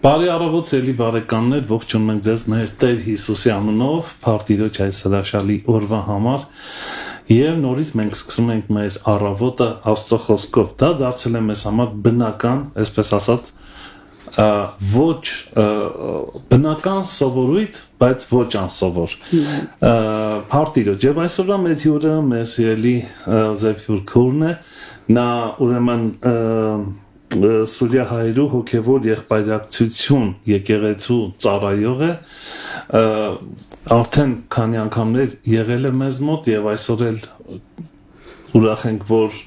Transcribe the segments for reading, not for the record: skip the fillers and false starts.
Բարի առավոտ էլի բարեկամներ, ողջունում ենք ձեզ մեր Տեր Հիսուսի անունով, Փառտիրոջ այս հրաշալի օրվա համար, եւ նորից մենք սկսում ենք մեր առավոտը Աստծո խոսքով։ Դա դարձել է մեզ համար բնական, այսպես ասած, ոչ բնական սովորույթ, բայց ոչ անսովոր։ Փառտիրոջ, եւ այսօրվա մեր հյուրը մեր սիրելի Զեփյուր Քուրն է, նա ուրեմն Սուրիա հայրու հոգևոր եղբայրակցություն եկեղեցու ծառայող է, արդեն քանի անգամներ եղել է մեզ մոտ եւ այսօր էլ ուրախ ենք, որ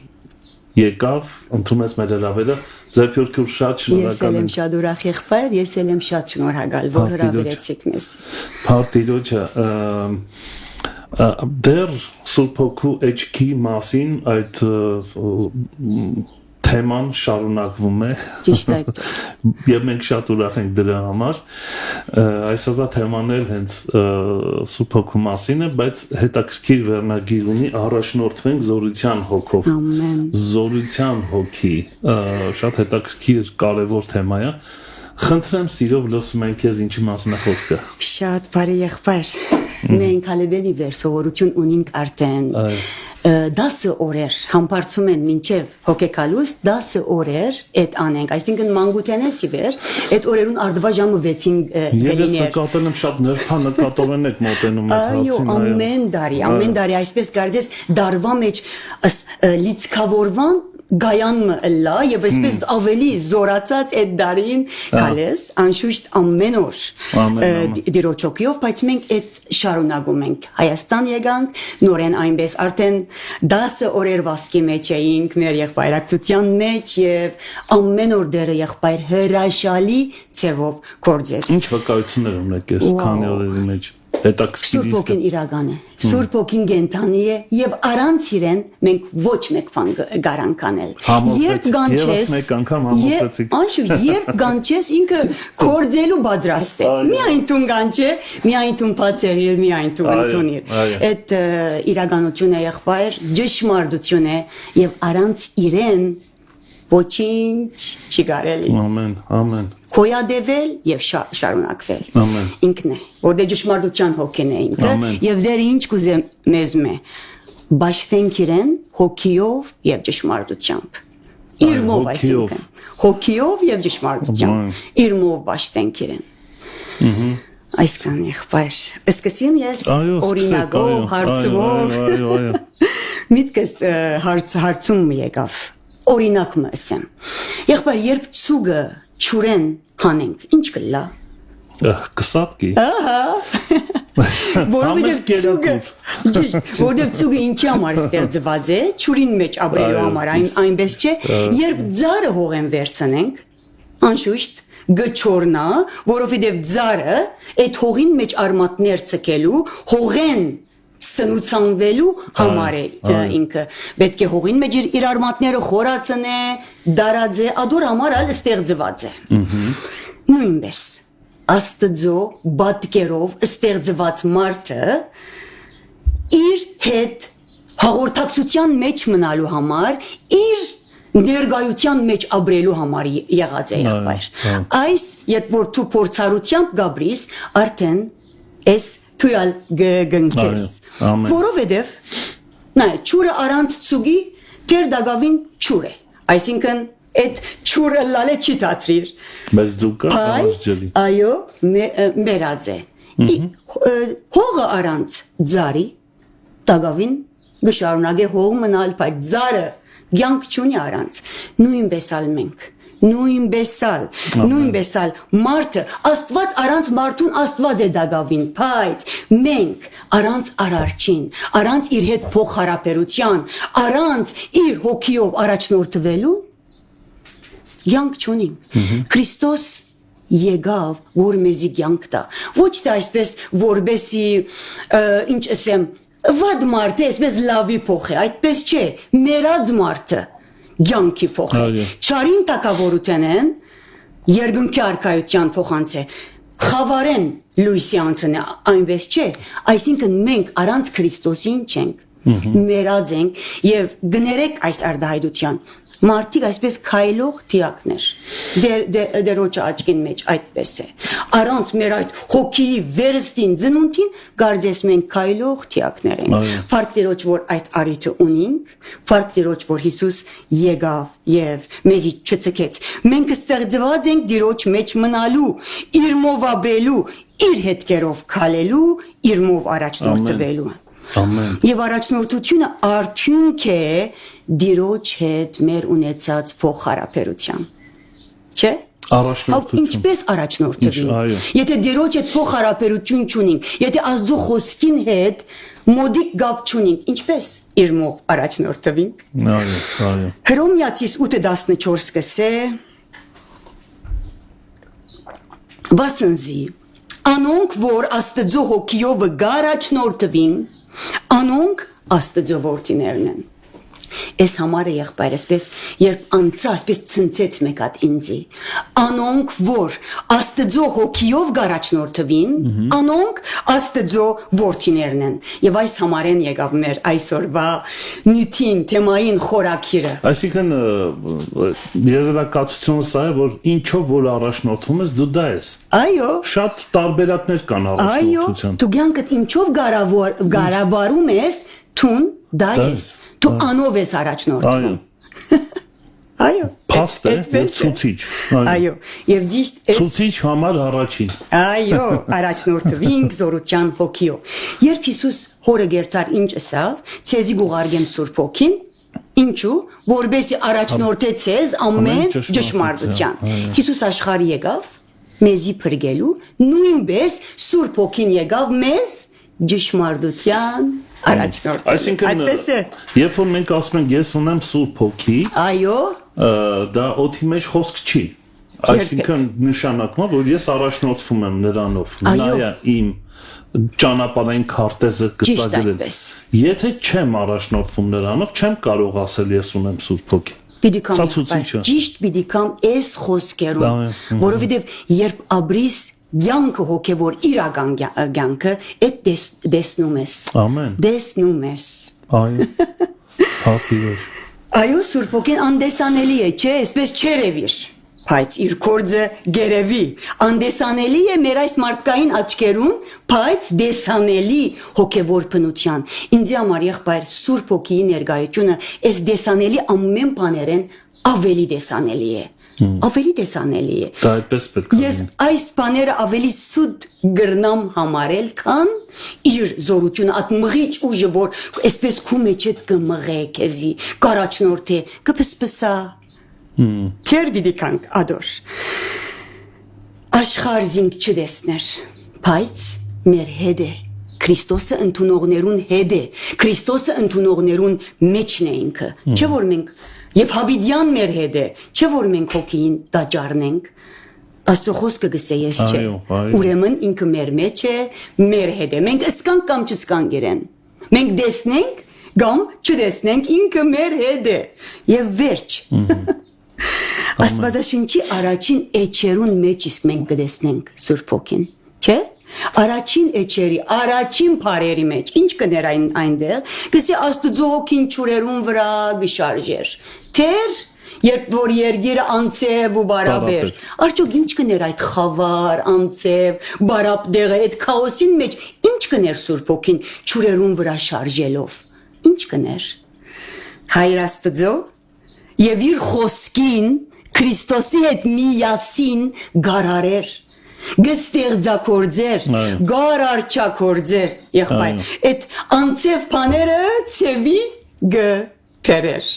եկավ, ընդունեց մեր հրավերը։ Զեփյուր Քուր, շատ շնորհակալ եմ։ Ես եմ շատ ուրախ եղբայր, ես եմ շատ շնորհակալ, որ հրավիրեցիք մեզ։ Փառտիրոջը դեռ Սուրբ Հոգու էջքի մասին այդ թեման շարունակվում է։ Ճիշտ այդպես։ Եվ մենք շատ ուրախ ենք դրա համար։ Այսօրվա թեման էլ հենց Սուրբ Հոգու մասին է, բայց հետաքրքիր վերնագիր ունի, առաջնորդվենք զորության հոգով։ Ամեն։ Զորության հոգի, շատ հետաքրքիր կարևոր թեմա է։ Խնդրեմ սիրով լսում ենք քեզ ինչի մասին է խոսքը։ Շատ բարի եղբայր։ Մենք հալեբելի վեր սովորություն ունենք արդեն 10 օրեր համբարձում են մինչև հոգեկալուս 10 օրեր այդ անենք, այսինքն մանկությանից ի վեր այդ օրերուն արդվա ժամը 6-ին Ես նկատել եմ շատ նրբանկատորեն եք մոտենում այդ հարցին։ Այո, ամեն դարի, այսպես կարծես դարվա մեջ լիցքավորվան գայանը լա եւ այսպես ավելի զորացած այդ դարին գալես անշուշտ ամեն օր դիրոճոկիով, բայց մենք այդ շարունակում ենք Հայաստան եկանք նորեն այնպես արդեն 10 օրեր վասկի մեջ էինք մեր եղբայրակցության մեջ եւ ամեն օր դերը եղբայր հրաշալի ձևով կործեց։ Ինչ վկայություններ ունեք այս քանի օրերի մեջ։ Սուրբ Հոգին իրական է, Սուրբ Հոգին կենդանի է եւ առանց իրեն մենք ոչ մեկ բան գարանք անել։ Երբ գանչես, մեկ անգամ համոզեցիք։ Անշուշտ, երբ գանչես ինքը կործելու պատրաստ է։ Միայն տուն գանչե, միայն տուն բացեղիր, միայն տուն ընդունիր։ Այդ իրականություն է եղբայր, ճշմարտություն է եւ առանց իրեն ոչինչ չի կարելի։ Ամեն։ Կոյադեվել եւ շարունակվել։ Ամեն։ Ինքն է, որտեղ ճշմարտության հոգին է ինքը եւ դեր ինչ կուզեմ մեզ մե բաշտենք իրեն հոգիով եւ ճշմարտությամբ։ Իրմով այսինքն հոգիով եւ ճշմարտությամբ։ Իրմով բաշտենք իրեն։ Այսքան եղբայր։ Սկսեմ ես օրինակով, հարցումով։ Միտքս հարցում եկավ։ Օրինակ մսեմ։ Եղբայր, երբ ցուգը ճուրեն հանենք, ինչ կլա։ Կսապկի։ Ահա։ Որովհետև ցուգը, ճիշտ, որովհետև ցուգը ինչի համար ստեղծված է, ճուրին մեջ ապրելու համար, այնպես չէ, երբ ձարը հողեն վերցնենք, անշուշտ գճորնա, որովհետև ձարը այդ հողին մեջ արմատներ ցկելու, հողեն սնուցանվելու համար է ինքը պետք է հողին մեջ իր արմատները խորացնե, դարաձե, ադոր համար ալ ստեղծված է։ Նույնպես Աստծո բատկերով ստեղծված մարդը իր հետ հաղորդակցության մեջ մնալու համար, իր ներգայության մեջ ապրելու համար եղած է եղբայր։ Այս երբ որ դու փորձառությամբ գաբրիս, արդեն ես թույլ գնքես, որովհետև նայ ճուրը առանց ցուգի դեր դագավին ճուր է, այսինքն այդ ճուրը լալե չի դատրիր, բայց ձուկը առանց ջրի, այո, մերած է, հողը առանց ձարի դագավին գշարունակե հող մնալ, բայց ձարը կյանք չունի առանց, նույնպես ալ մենք նույնպես ալ մարդը Աստված առանց մարդուն Աստված է դագավին, բայց մենք առանց արարչին, առանց իր հետ փոխհարաբերության, առանց իր հոգիով առաջնորդվելու կյանք չունենք։ Քրիստոս եկավ, որ մեզի կյանք տա, ոչ թե այսպես որբեսի ինչ ասեմ, վատ մարդը այսպես լավի փոխ է, այդպես չէ, մերած մարդը Գյանքի փոխը։ Չարին տակավորության են երկնքի արքայության փոխանց է։ Խավարեն լույսի անցն է, այնպես չէ։ Այսինքն մենք առանց Քրիստոսին չենք։ Մերած ենք եւ գներեք այս արդահայտության։ Մարդիկ այսպես քայլող թիակներ դերոջ աչքին մեջ այդպես է առանց մեր այդ հոգիի վերստին ծնունդին կարծես մենք քայլող թիակներ ենք փառք Տիրոջ որ այդ արիթը ունենք փառք Տիրոջ որ Հիսուս եկավ եւ մեզի չծկեց մենք ստեղծված ենք Տիրոջ մեջ մնալու իր մով ապրելու իր հետքերով քալելու իր մով առաջնորդվելու Ամեն Եվ առաջնորդությունը արդյունք է Տիրոջ հետ մեր ունեցած փոխհարաբերության չէ Առաջնորդություն Ինչպես առաջնորդվի այո Եթե Տիրոջ հետ փոխհարաբերություն չունենք եթե Աստծո խոսքին հետ մոդիկ գապ չունենք ինչպես իր մով առաջնորդվենք Այո Հռոմեացիս 8:14 սկսե Վասնզի Անոնք որ Աստծո հոգիով գարաչնորդվին Անոնք Աստծո որդիներն են Այս համարը եղբայր այսպես երբ անցա այսպես ցնցեց մեկ հատ ինձի Անոնք որ Աստծո հոգիով գարաչնորդվին Անոնք Աստծո որդիներն են Եվ այս համարեն եկավ մեր այսօրվա նյութին թեմային խորակիրը Այսինքն եզրակացությունը սա է որ ինչով որ առաջնորդվում ես դու դա ես Այո Շատ տարբերակներ կան առաջնորդության Դու կյանքդ ինչով գարավարում ես թուն դա ես Դու անով ես առաջնորդվում Այո Փաստ է ցուցիչ Այո եւ ճիշտ է Ցուցիչ համար առաջին Այո առաջնորդվինք զորության հոգիով Երբ Հիսուս հորը գերտար ինչ ասավ ցեզի գուղարգեմ Սուրբ Հոգին Ինչու որբեսի առաջնորդեց ես ամեն ճշմարտության Հիսուս աշխարհի եկավ մեզի փրկելու նույնպես Սուրբ Հոգին եկավ մեզ ճշմարտության առաջնորդ Այսինքն երբ որ մենք ասում ենք ես ունեմ Սուրբ Հոգի Այո դա օդի մեջ խոսք չի Այսինքն նշանակում է որ ես առաջնորդվում եմ նրանով նա է իմ ճանապարհային քարտեզը գծագրել Եթե չեմ առաջնորդվում նրանով չեմ կարող ասել ես ունեմ Սուրբ Հոգի Ճիշտ պիտի կամ այս խոսքերում որովհետև երբ ապրիս Գյանքը հոգևոր իրական գյանքը այդ դեսնում ես Ամեն Դեսնում ես Այո Հատիրոջ Այո Սուրբ Հոգին անդեսանելի է չէ այսպես չերևիր Բայց իր կորձը գերևի Անդեսանելի է մեր այս մարդկային աչքերուն Բայց դեսանելի հոգևոր բնության Ինձ համար եղբայր Սուրբ Հոգիի ներկայությունը Այս դեսանելի ամեն բաներեն ավելի դեսանելի է Ավելի դեսանելի է Դա այդպես պետք է Ես այս բաները ավելի սուտ գրնամ համարել քան իր զորությունը այդ մղիչ ուժը որ այսպես քու մեջ է կմղե քեզի կարաչնորդ է կպսպսա Քեր վիդիկանք ադոր Աշխարհ զինք չդեսներ բայց մեր հետ է Քրիստոսը ընդունողներուն հետ է Քրիստոսը ընդունողներուն մեջն է ինքը Չէ որ մենք Եվ հավիդյան մեր հետ է, չէ որ մենք հոգին տաճարնենք, աստծո խոսքը գսե ես չէ, ուրեմն ինքը մեր մեջ է, մեր հետ է, մենք ըսկանք կամ չսկանք իրեն, մենք դեսնենք կամ չդեսնենք ինքը մեր հետ է, և վերջ, աստվածաշնչի առաջին էջերուն մեջ իսկ մենք կդեսնենք Սուրբ Հոգին, չէ? Առաջին էջերի, առաջին բարերի մեջ, ինչ կներ այնտեղ, գսի աստուծո հոգին չուրերուն վրա գշարժեր, թեր, երբ որ երգերը անցև ու բարաբեր, արդյոք ինչ կներ այդ խավար, անցև, բարապ դեղը, այդ քաոսին մեջ, ինչ կներ Սուրբ Հոգին չուրերուն վրա շարժելով, ինչ կներ, Հայր Աստծո, և իր խոսքին, Քրիստոսի հետ միասին գարարեր, Գստեղծակորձեր, գարարչակորձեր, եղբայր, այդ անցև պաները ծևի գտերեր,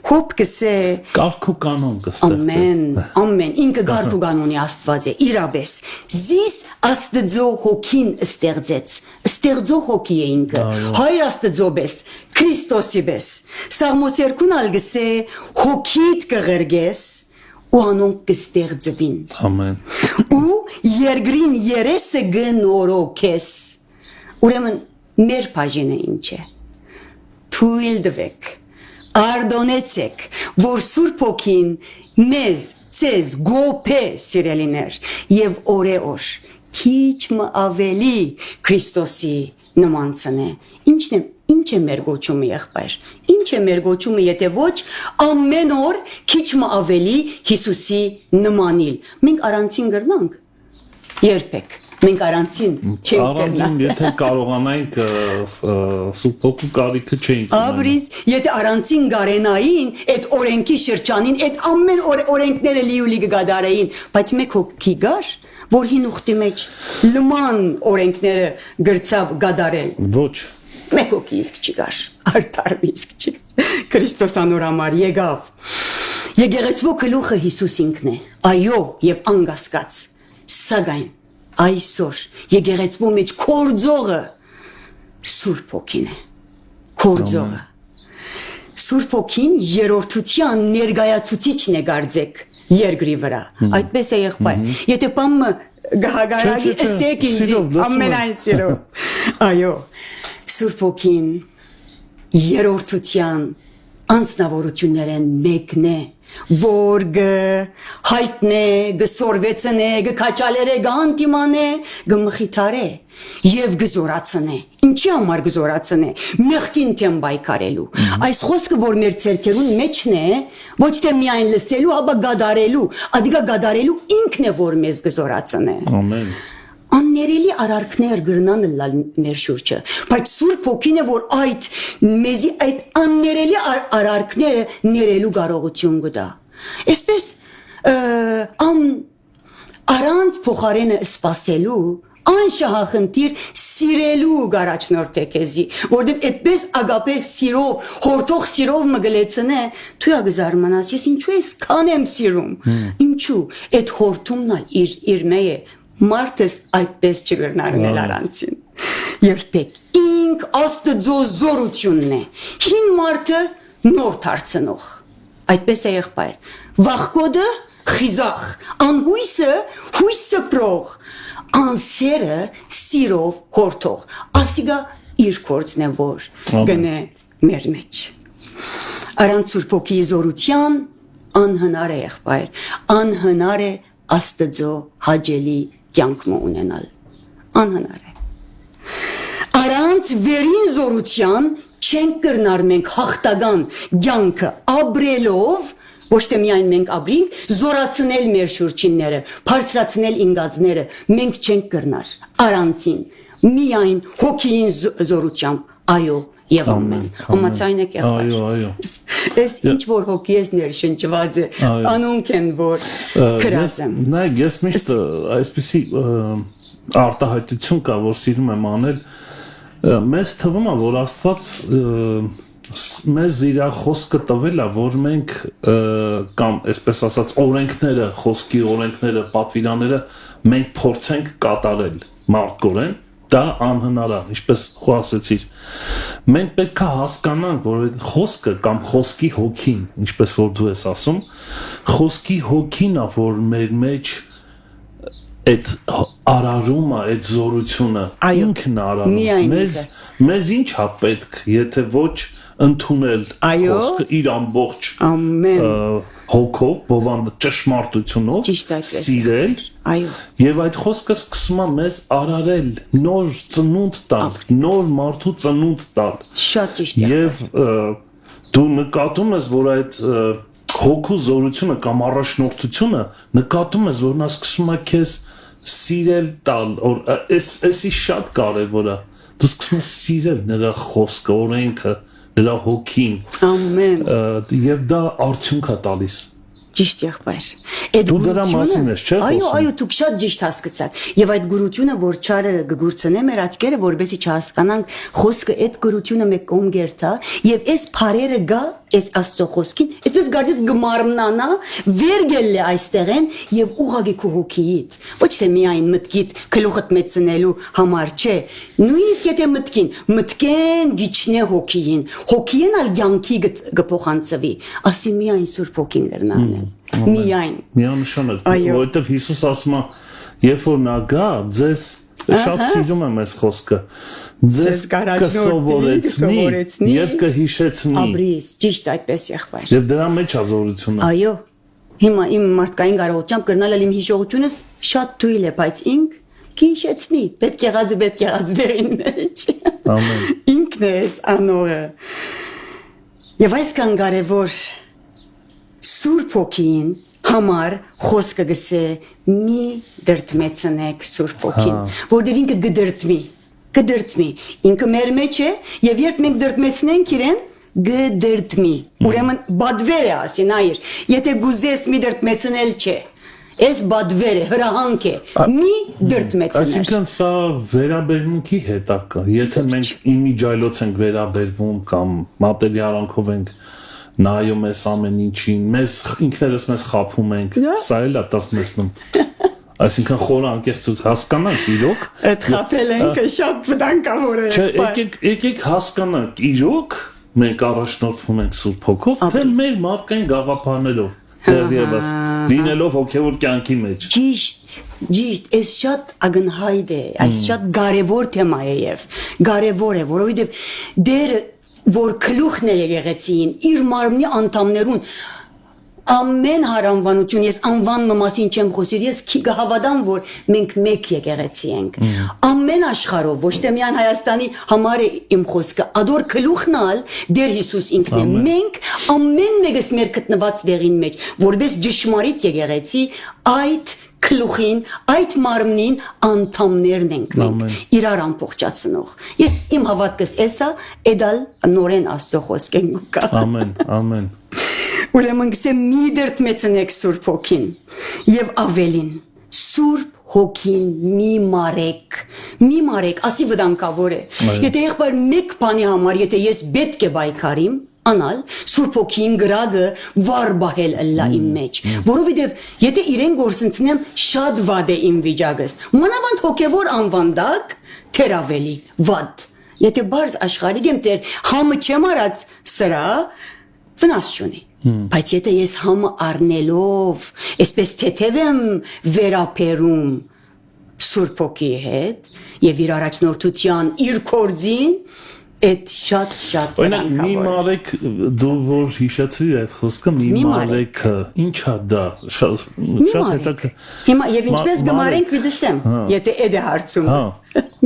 հոպ կսե, Կարգ ու կանոն կստեղծեր, ամեն, ինքը կարգ ու կանոնի աստված է, իրաբես, զիս աստծո հոգին ստեղծեց, ստեղծո հոգի է ինքը, հայր աստծո բես, Քրիստոսի բես, Սաղմոս 2 ալ գսե, հոգիդ կղրգես, ու անոնք կստեղծվին Ամեն ու երգրին երեսը գնորոքես ուրեմն մեր բաժինը ինչ է թույլ տվեք արդոնեցեք որ Սուրբ Հոգին մեզ ցեզ գոփե սիրելիներ եւ օրեօր քիչ ավելի Քրիստոսի նմանցնե ինչն է Ինչ է մեր գոչումը եղբայր։ Ինչ է մեր գոչումը, եթե ոչ ամեն օր քիչ ավելի Հիսուսի նմանիլ։ Մենք առանցին գրնանք։ Երբեք։ Մենք առանցին չենք առանցին, գրնա։ եթե կարողանայինք Սուրբ Հոգու կարիքը չէինք։ Աբրիս, եթե առանցին գարենային, այդ օրենքի շրջանին, այդ ամեն օրենքները լիուլի կգադարեին, բայց մեկ հոգի գար, որ հին ուխտի մեջ լման օրենքները գրծավ գադարել։ Ոչ։ Մեկ հոգի իսկ չկար, արդար իսկ չկար։ Քրիստոս անոր համար եկավ։ Եկեղեցու գլուխը Հիսուս ինքն է։ Այո, եւ անգասկած։ Սակայն այսօր եկեղեցու մեջ կորձողը Սուրբ Հոգին է։ Կորձողը։ Սուրբ Հոգին երրորդության ներկայացուցիչն է գարձեք երկրի վրա։ Այդպես է եղբայր։ Եթե բամը գահագարագի էսեք ինձ ամենայն սիրով։ Այո, Սուրբ Հոգին երրորդության անձնավորություններն մեկն է, որ հայտնե, գսորվեցնե, գքաչալերե, գանտիմանե, գմխիթարե եւ գզորացնե։ Ինչի համար գզորացնե։ Մեղքին թեմ բայկարելու։ Այս խոսքը, որ մեր ցերկերուն մեջն է, ոչ թե միայն լսելու, ապա գադարելու, ադիգա գադարելու ինքն է, որ մեզ գզորացնե։ Ամեն։ Աններելի արարքներ գրնան լալ մեր շուրջը, բայց Սուրբ Հոգին է, որ մեզի այդ աններելի արարքները ներելու կարողություն կտա։ Այսպես առանց փոխարենը սпасելու անշահախնդիր սիրելու գարաչնորդ է քեզի, որտեղ այդպես ագապես սիրով, հորթող սիրով մգլեցնե, դու ագզարմանաս, ես ինչու ես քան եմ սիրում։ Ինչու։ Այդ հորթումն իր մեջ է։ Մարդս այդպես չգրնարնել առանցին։ Երբեք ինք Աստծո զորությունն է։ Հին մարդը նոր դարձնող։ Այդպես է եղբայր։ Վախկոդը խիզախ, անհույսը հույս սփռող, անսերը սիրով հորթող։ Ասիգա իր գործն է, որ գնե մեր մեջ։ Առանց Սուրբ Հոգի զորության անհնար է եղբայր։ Անհնար է Աստծո հաճելի կյանք ունենալ, անհնար է։ Առանց վերին զորության չենք կրնար մենք հաղթական կյանքը ապրելով, ոչ թե միայն մենք ապրենք, զորացնել մեր շուրջինները, բարձրացնել ինգածները, մենք չենք կրնար առանցին, միայն հոգին զորությամբ, այո, եւ ամեն։ Համաձայն եք եղբայր։ Այո, այո։ Այս ինչ որ հոգի ես ներշնչված է, անոնք են որ քրազեմ։ Նայ, ես միշտ այսպեսի արտահայտություն կա, որ սիրում եմ անել, մեզ թվում է, որ Աստված մեզ իր խոսքը տվել է, որ մենք կամ այսպես ասած օրենքները, խոսքի օրենքները, պատվիրանները մենք փորձենք կատարել մարդկորեն, դա անհնար է, ինչպես խոսեցիր։ Մենք պետք է հասկանանք, որ այդ խոսքը կամ խոսքի հոգին, ինչպես որ դու ես ասում, խոսքի հոգին է, որ մեր մեջ այդ արարումը, այդ զորությունը ինքն արարում։ Մեզ ինչ է պետք, եթե ոչ ընդունել խոսքը իր ամբողջ հոգով, բովանդը ճշմարտությունով, սիրել, եւ այդ խոսքը սկսում է մեզ արարել, նոր ծնունդ տալ, նոր մարդու ծնունդ տալ։ Շատ ճիշտ է։ Եվ դու նկատում ես, որ այդ հոգու զորությունը կամ առաջնորդությունը նկատում ես, որ նա սկսում է քեզ սիրել տալ, էսի շատ կարևոր է։ Դու սկսում ես սիրել նրա խոսքը, օրենքը, նրա հոգին։ Ամեն։ Եվ դա արդյունք է տալիս։ Ճիշտ եղբայր։ Դու դրա մասին ես, չէ՞ խոսում։ Այո, դուք շատ ճիշտ հասկացաք։ Եվ այդ գուրությունը, որ չարը գգուրցնե մեր աչքերը, որովհետեւ չհասկանանք խոսքը այդ գուրությունը մեկ կողմ գերտա, եւ այս բարերը գա, այս Աստծո խոսքին, այսպես գարդես գմարմնանա, վերգելլե այստեղեն եւ ուղագի քո հոգիից։ Ոչ թե միայն մտքիդ գլուխդ մեծնելու համար, չէ։ Նույնիսկ եթե մտքեն գիչնե հոգին, հոգին ալ ցանկի գփոխանցվի, ասի միայն Սուրբ Հոգին դեռնան։ Միայն միանշանակ, որովհետև Հիսուս ասում է, երբ որ նա գա, ձեզ շատ սիրում եմ այս խոսքը, ձեզ կսովորեցնի եւ կհիշեցնի։ Աբրիս, ճիշտ այդպես եղբայր։ Եվ դրա մեջ է զորությունը։ Այո։ Հիմա իմ մարդկային կարողությամբ կրնալ իմ հիշողությունս շատ թույլ է, բայց ինք կհիշեցնի, պետք եղածը դերին մեջ։ Ամեն։ Ինքն ես անողը։ Եվ այսքան կարևոր Սուրբ Հոգին համար խոսքը գսե մի դրտմեցնեք Սուրբ Հոգին, որտեղ ինքը գդրտմի, ինքը մեր մեջ է, եւ երբ մենք դրտմեցնենք իրեն, գդրտմի, ուրեմն բադվեր է ասին այր, եթե գուզես մի դրտմեցնել չէ, ես բադվեր է, հրահանք է, մի դրտմեցնել։ Այսինքն սա վերաբերմունքի հետ ակա, եթե մենք իմիջայլոց ենք վերաբերվում կամ մատերիալանքով ենք նայում ես ամեն ինչին, մեզ ինքներս մեզ խափում ենք, սա էլ է տղմեցնում։ Այսինքն խորը անկեղծություն հասկանանք իրոք։ Այդ խափել ենք շատ վտանգավոր է։ Չէ, եկեք հասկանանք իրոք մենք առաջնորդվում ենք Սուրբ Հոգով, թե մեր մարդկային գաղափարներով, դեռևս լինելով հոգևոր կյանքի մեջ։ Ճիշտ, այս շատ ակնհայտ է, այս շատ կարևոր թեմա է եւ կարևոր է, որովհետեւ դեր որ գլուխն է եկեղեցին իր մարմնի անդամներուն ամեն հարանվանություն ես անվանումը մասին չեմ խոսիր ես կհավատամ որ մենք մեկ եկեղեցի ենք ամեն աշխարհով ոչ թե միայն Հայաստանի համար է իմ խոսքը ադոր գլուխնալ դեր Հիսուս ինքն է մենք ամեն մեկս մեր գտնված դերին մեջ որպես ճշմարիտ եկեղեցի այդ գլուխին այդ մարմնին անդամներն ենք մենք իրար ամբողջացնող ես իմ հավատքս էսա էդալ նորեն Աստծո խոսքեն գուկա ամեն Ուրեմն գսե մի դրտմեցնեք Սուրբ Հոգին եւ ավելին Սուրբ Հոգին մի մարեք ասի վտանգավոր է եթե եղբայր մեկ բանի համար եթե ես պետք է բայկարիմ անալ Սուրբ Հոգին գրագը վար բահել ըլլա իմ մեջ որովհետեւ եթե իրեն գործընծնեմ շատ վատ է իմ վիճակս մանավանդ հոգևոր անվանդակ թեր ավելի վատ եթե բարձ աշխարհիկ եմ թեր համը չեմ արած սրա վնաս չունի բայց եթե ես համը առնելով այսպես թեթև եմ վերապերում Սուրբ Հոգի հետ եւ իր առաջնորդության իր կորձին Այդ շատ Օրինակ մի մարեք դու որ հիշեցրիր այդ խոսքը մի մարեքը ինչա դա շատ հետաքրքիր Հիմա եւ ինչպես գմարենք դիտեմ եթե այդ է հարցում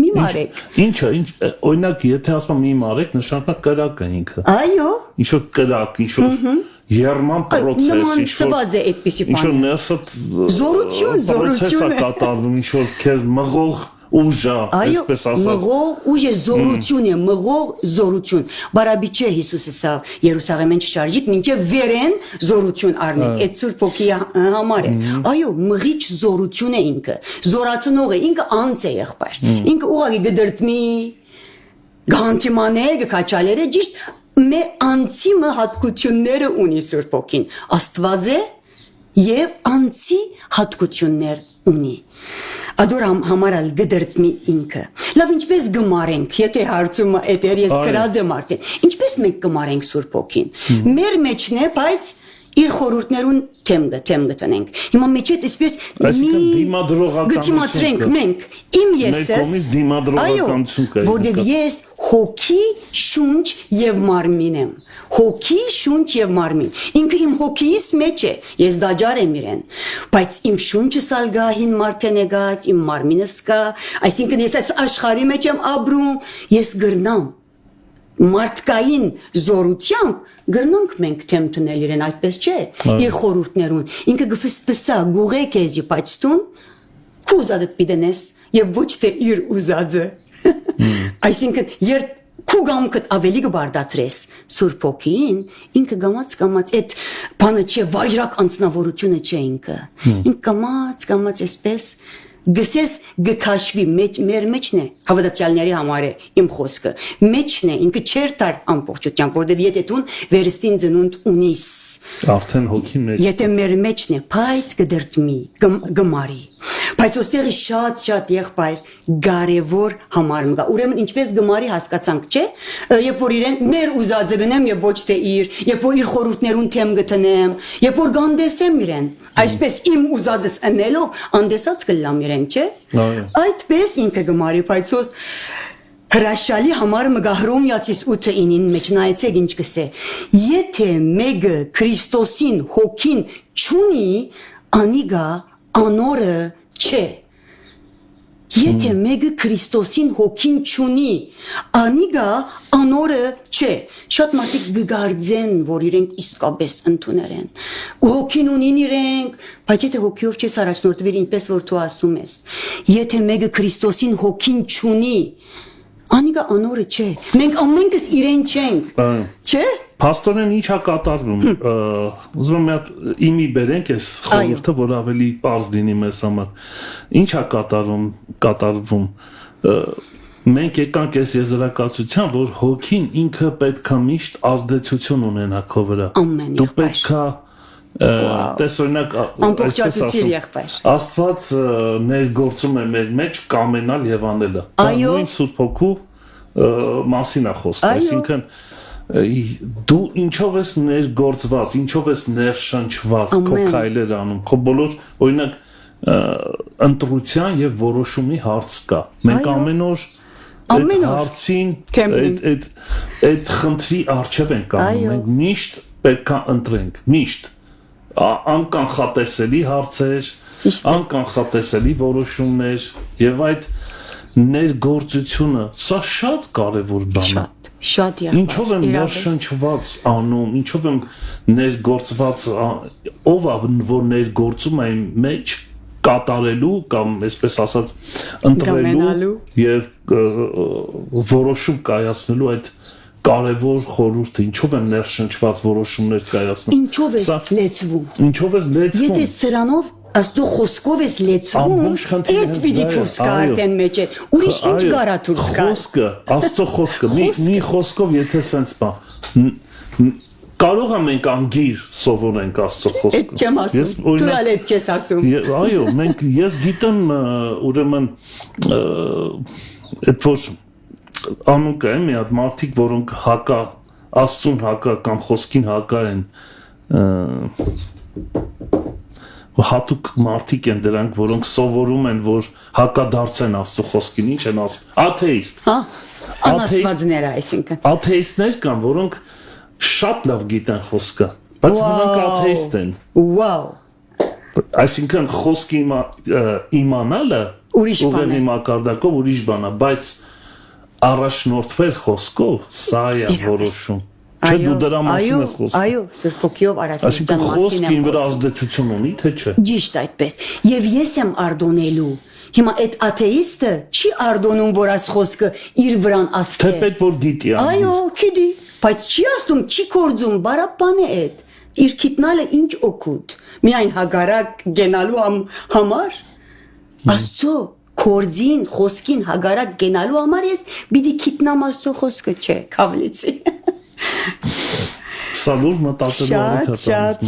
մի մարեք Ինչա օրինակ եթե ասում մի մարեք նշանակա կրակ է ինքը Այո Ինչ-որ կրակ ինչ-որ երման process ինչ-որ ներսը զորություն կատարվում ինչ-որ քեզ մղող Ուժա, այսպես ասած։ Մղող ուժ է զորություն։ Բարաբիչե Հիսուսը սա Երուսաղեմեն չշարժիկ, մինչև վերեն զորություն առնեք։ Այդ Սուրբ Հոգի համար է։ Այո, մղիչ զորություն է ինքը։ Զորացնող է, ինքը անց է եղբայր։ Ինքը ուղղակի գդրտմի, գանտիմանե, գկաչալերը ճիշտ մե անցիմը հատկությունները ունի Սուրբ Հոգին։ Աստված է եւ անցի հատկություններ ունի։ Ադոր համարալ գդրտմի ինքը։ Լավ ինչպես գմարենք, եթե հարցումը էտեր ես գրած եմ արդեն։ Ինչպես մենք գմարենք Սուրբ Հոգին։ Մեր մեջն է, բայց իր խորհուրդներուն թեմ գտնենք։ Հիմա մեջը այսպես գտիմատրենք մենք իմ եսս որտեղ ես հոգի, շունչ եւ մարմին եմ։ Հոգի, շունչ եւ մարմին։ Ինքը իմ հոգիս մեջ է, ես դաջար եմ իրեն, բայց իմ շունչս ալգա հին մարտենեգած, իմ մարմինս կա, այսինքն ես այս աշխարհի մեջ եմ ապրում, ես գրնամ մարդկային զորությամբ գրնանք մենք թեմ տնել իրեն այդպես չէ իր խորհուրդներուն ինքը գֆսպսա գուղե քեզի բայց տուն կուզածդ պիտենես եւ ոչ թե իր ուզածը այսինքն երբ Քու գամքդ ավելի գբարդատրես Սուրբ Հոգին ինքը գամած այդ բանը չէ վայրակ անձնավորությունը չէ ինքը կամած այսպես գսես գքաշվի մեր մեջն է հավատացյալների համար է իմ խոսքը մեջն է ինքը չեր տար ամբողջությամբ որովհետև եթե դու վերստին ծնունդ ունիս արդեն հոգի մեջ եթե մեր մեջն է բայց գդրտմի գմարի բայց ոստեղի շատ եղբայր կարևոր համար մգա ուրեմն ինչպես գմարի հասկացանք չէ երբ որ իրեն մեր ուզածը գնեմ եւ ոչ թե երբ որ իր խորհուրդներուն թեմ գտնեմ երբ որ գանդեսեմ իրեն այսպես իմ ուզածս անելով անդեսած կլամ իրեն չէ այդպես ինքը գմարի բայց ոս հրաշալի համար մգա Հռոմեացիս 8:9-ին մեջ նայեցեք ինչ կսե եթե մեկը Քրիստոսին հոգին չունի անիգա անորը չէ Եթե մեկը Քրիստոսին հոգին չունի, անիգա անորը չէ։ Շատ մարդիկ գգարձեն, որ իրենք իսկապես ընդուներ են։ Հոգին ունին իրենք, բայց եթե հոգիով չես առաջնորդվել, ինչպես որ դու ասում ես, եթե մեկը Քրիստոսին հոգին չունի, անիգա անորը չէ։ Մենք ամենքս իրեն չենք, չէ՞։ Փաստորեն ի՞նչ է կատարվում։ Ուզում եմ մի հատ իմի բերենք այս խորհուրդը, որ ավելի པարզ լինի մեզ համար։ Ինչ է կատարվում։ Մենք եկանք այս եզրակացության, որ հոգին ինքը պետք է միշտ ազդեցություն ունենա քո վրա։ Դու պետք է տես օրինակ ամբողջացուցիչ եղբայր։ Աստված ներգործում է մեր մեջ կամենալ եւ անելը։ Դա նույն Սուրբ Հոգու մասին է խոսքը, այսինքն դու ինչով ես ներգործված, ինչով ես ներշնչված քո քայլեր անում, քո բոլոր օրինակ ընտրության եւ որոշումի հարց կա։ Մենք ամեն օր այդ հարցին այդ խնդրի առջև ենք կանգնում, մենք միշտ պետք է ընտրենք, միշտ անկանխատեսելի հարցեր, անկանխատեսելի որոշումներ եւ այդ ներգործությունը, սա շատ կարևոր բան է։ Շատ եղբայր։ Ինչով եմ ներշնչված անում, ինչով եմ ներգործված, ով է որ ներգործում է մեջ կատարելու կամ այսպես ասած ընտրելու եւ որոշում կայացնելու այդ կարևոր խորհուրդը, ինչով եմ ներշնչված որոշումներ կայացնում։ Ինչով ես լեցվում։ Ինչով ես լեցվում։ Եթե սրանով Աստծո խոսքով ես լեցվում, այդ պիտի դուրս գա արդեն մեջ է։ Ուրիշ ինչ կարա դուրս գա։ Խոսքը, Աստծո խոսքը, մի խոսքով եթե սենց բա կարող ենք անգիր սովորենք Աստծո խոսքը։ Այդ չեմ ասում։ Դու ալ այդ չես ասում։ Այո, ես գիտեմ ուրեմն այդ որ անուկ է մի հատ մարդիկ, որոնք Աստծուն հակա կամ խոսքին հակա են հատուկ մարդիկ են դրանք, որոնք սովորում են, որ հակադարձեն Աստծո խոսքին, ինչ են ասում։ Աթեիստ։ Անաստվածներ այսինքն։ Աթեիստներ կան, որոնք շատ լավ գիտեն խոսքը, բայց նրանք աթեիստ են։ Վաու։ Այսինքն խոսքի իմանալը ուղեղի մակարդակով ուրիշ բան է, բայց առաջնորդվել խոսքով, սա է որոշում։ Չէ դու դրա մասին ես խոսում։ Այո, Սուրբ Հոգիով առաջնորդության մասին եմ խոսքին վրա ազդեցություն ունի, թե չէ։ Ճիշտ այդպես։ Եվ ես եմ արդոնելու։ Հիմա այդ աթեիստը չի արդոնում, որ այս խոսքը իր վրան աստ է։ Թե պետք որ գիտի։ Այո, գիտի, բայց չի ասում, չի կորձում, բարապան է այդ։ Իր քիտնալը ինչ օգուտ։ Միայն հագարակ գենալու համար։ Աստծո կորձին, խոսքին հագարակ գենալու համար ես պիտի քիտնամ Աստծո խոսքը, չէ, քավլիցի։ Սալուր մտածելու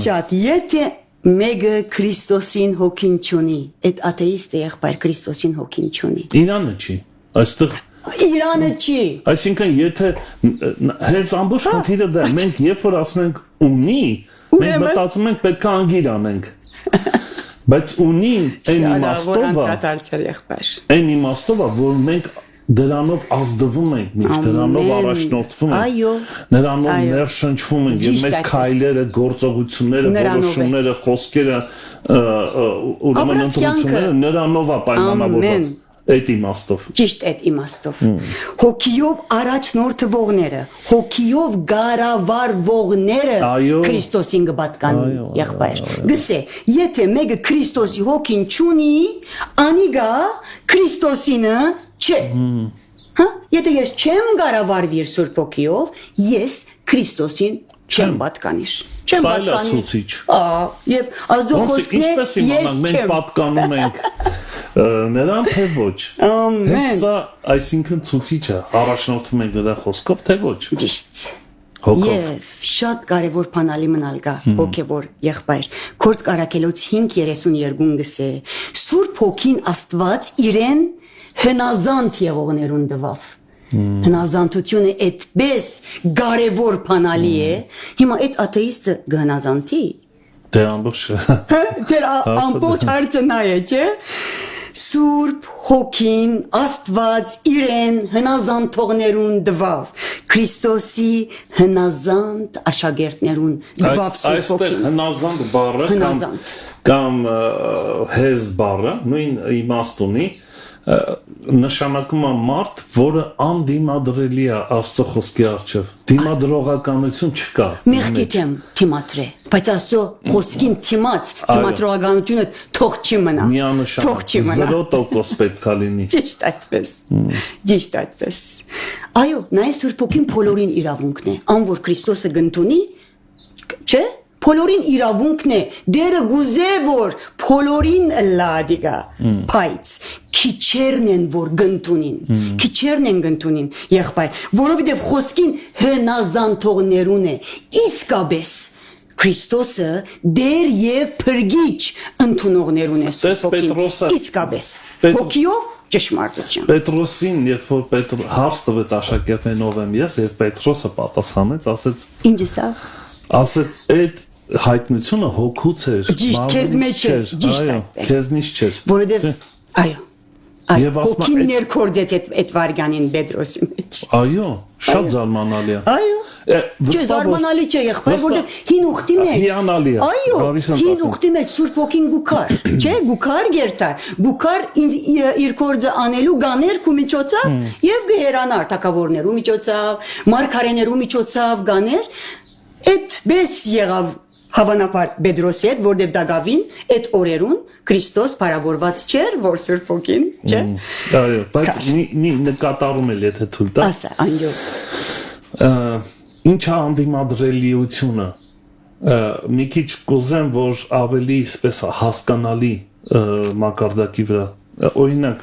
շատ եթե մեկը Քրիստոսին հոգին չունի, այդ աթեիստը եղբայր Քրիստոսին հոգին չունի։ Իրանը չի, այստեղ Իրանը չի։ Այսինքն եթե հենց ամբողջ խնդիրը դա մենք երբ որ ասում ենք ունի, մենք մտածում ենք պետք է անգիր անենք։ Բայց ունի այն իմաստով է, որ մենք դրանով ազդվում ենք միշտ, դրանով առաջնորդվում ենք, նրանով ներշնչվում ենք եւ մեր քայլերը, գործողությունները, որոշումները, խոսքերը, ուրեմն ընտրությունները նրանով է պայմանավորված։ Այդ իմաստով։ Ճիշտ այդ իմաստով։ Հոգիով առաջնորդվողները, հոգիով գարավարվողները Քրիստոսին կպատկանի եղբայր։ Գսե, եթե մեկը Քրիստոսի հոգին չունի, անիգա Քրիստոսինը չէ։ Հա, եթե ես չեմ գարավարվիր Սուրբ Հոգիով, ես Քրիստոսին չեմ պատկանիր։ Չեմ պատկանի։ Եվ Աստծո խոսքն է, ես մենք պատկանում ենք նրան թե ոչ։ Ամեն։ Սա այսինքն ցուցիչ է, առաջնորդվում ենք նրա խոսքով թե ոչ։ Ճիշտ։ Եվ շատ կարևոր բանալի մնալ գա հոգևոր եղբայր։ Գործ Կարակելոց 5:32 գսե. Սուրբ Հոգին Աստված իրեն հնազանդ եղողներուն տվավ։ Հնազանդությունը այդպես կարևոր բանալի է։ Հիմա այդ աթեիստը գհնազանդի։ Դե ամբողջ հարցը նա է, չէ՞։ Սուրբ Հոգին Աստված իրեն հնազանդողներուն տվավ։ Քրիստոսի հնազանդ աշակերտներուն տվավ Սուրբ Հոգին։ Այստեղ հնազանդ բառը կամ հեզ բառը նույն իմաստ ունի, նշանակում է մարդ, որը անդիմադրելի է Աստծո խոսքի առջև։ Դիմադրողականություն չկա։ Մեղքիթեմ թիմատրե, բայց Աստծո խոսքին թիմած, թիմադրողականությունը թող չի մնա։ Միանշանակ 0% պետք է լինի։ Ճիշտ այդպես։ Ճիշտ այդպես։ Այո, նայ Սուրբ Օքին բոլորին իրավունքն է, ան որ Քրիստոսը գտնունի, չէ՞։ Բոլորին իրավունքն է, դերը գուզե որ բոլորին լադիգա, բայց քիչերն են որ գնտունին, եղբայր, որովհետև խոսքին հնազանդողներուն է, իսկապես Քրիստոսը դեր եւ փրկիչ ընդունողներուն է Սուրբ իսկապես, հոգիով ճշմարտություն։ Պետրոսին, երբ որ հարց տվեց աշակերտներին ով եմ ես, եւ Պետրոսը պատասխանեց, ասեց. Ինչ է սա։ Ասեց այդ հայտնությունը հոգուց էր, քեզ մեջ էր, ճիշտ այդպես։ Քեզնից չէր։ Որովհետև այո, հոգին ներքորդեց այդ վարգանին Պետրոսի մեջ։ Այո, շատ զարմանալի է։ Այո։ Չէ, զարմանալի չէ, եղբայր, որովհետև հին ուխտի մեջ։ Հիանալի է։ Այո, հին ուխտի մեջ Սուրբ Օքին գուքար, չէ, գուքար գերտար, գուքար իր կորձը անելու գաներ քու միջոցով եւ գերանար թակավորներու միջոցով, մարգարեներու միջոցով գաներ, այդպես եղավ հավանաբար Պետրոսի հետ, որտեղ դակավին այդ օրերուն Քրիստոս բարավորված չէր, որ Սուրբ Օքին, չէ։ Այո, բայց մի նկատառում էլ եթե թույլ տաս։ Ասա, այո։ Ինչ է անդիմադրելիությունը։ Մի քիչ կուզեմ, որ ավելի այսպես հասկանալի մակարդակի վրա։ Օրինակ,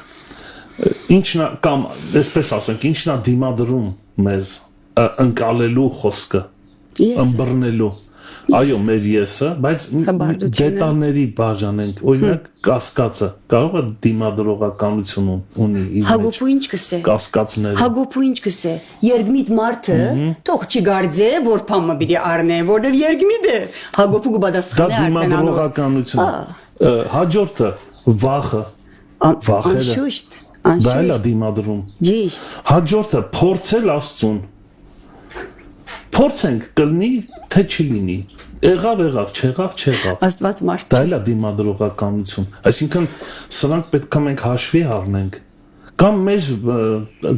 ինչն է կամ այսպես ասենք, ինչն է դիմադրում մեզ ընկալելու խոսքը, ըմբռնելու։ Այո, մեր եսը, բայց դետալների բաժանենք, օրինակ կասկածը կարող է դիմադրողականություն ունի իր մեջ։ Հակոբու ինչ կսե։ Կասկածները։ Հակոբու ինչ կսե։ Երգմիտ մարդը թող չգարձե, որ փամը պիտի առնե, որտեղ երգմիտ է։ Հակոբու կպատասխանի դիմադրողականություն։ Հաջորդը վախը։ Վախերը։ Անշուշտ։ Դա էլ է դիմադրում։ Ճիշտ։ Հաջորդը փորձել Աստծուն։ Փորձենք կլինի, թե չլինի։ Եղավ, չեղավ։ Աստված մարդ։ Դա էլ է դիմադրողականություն։ Այսինքն սրանք պետք է մենք հաշվի առնենք։ Կամ մեր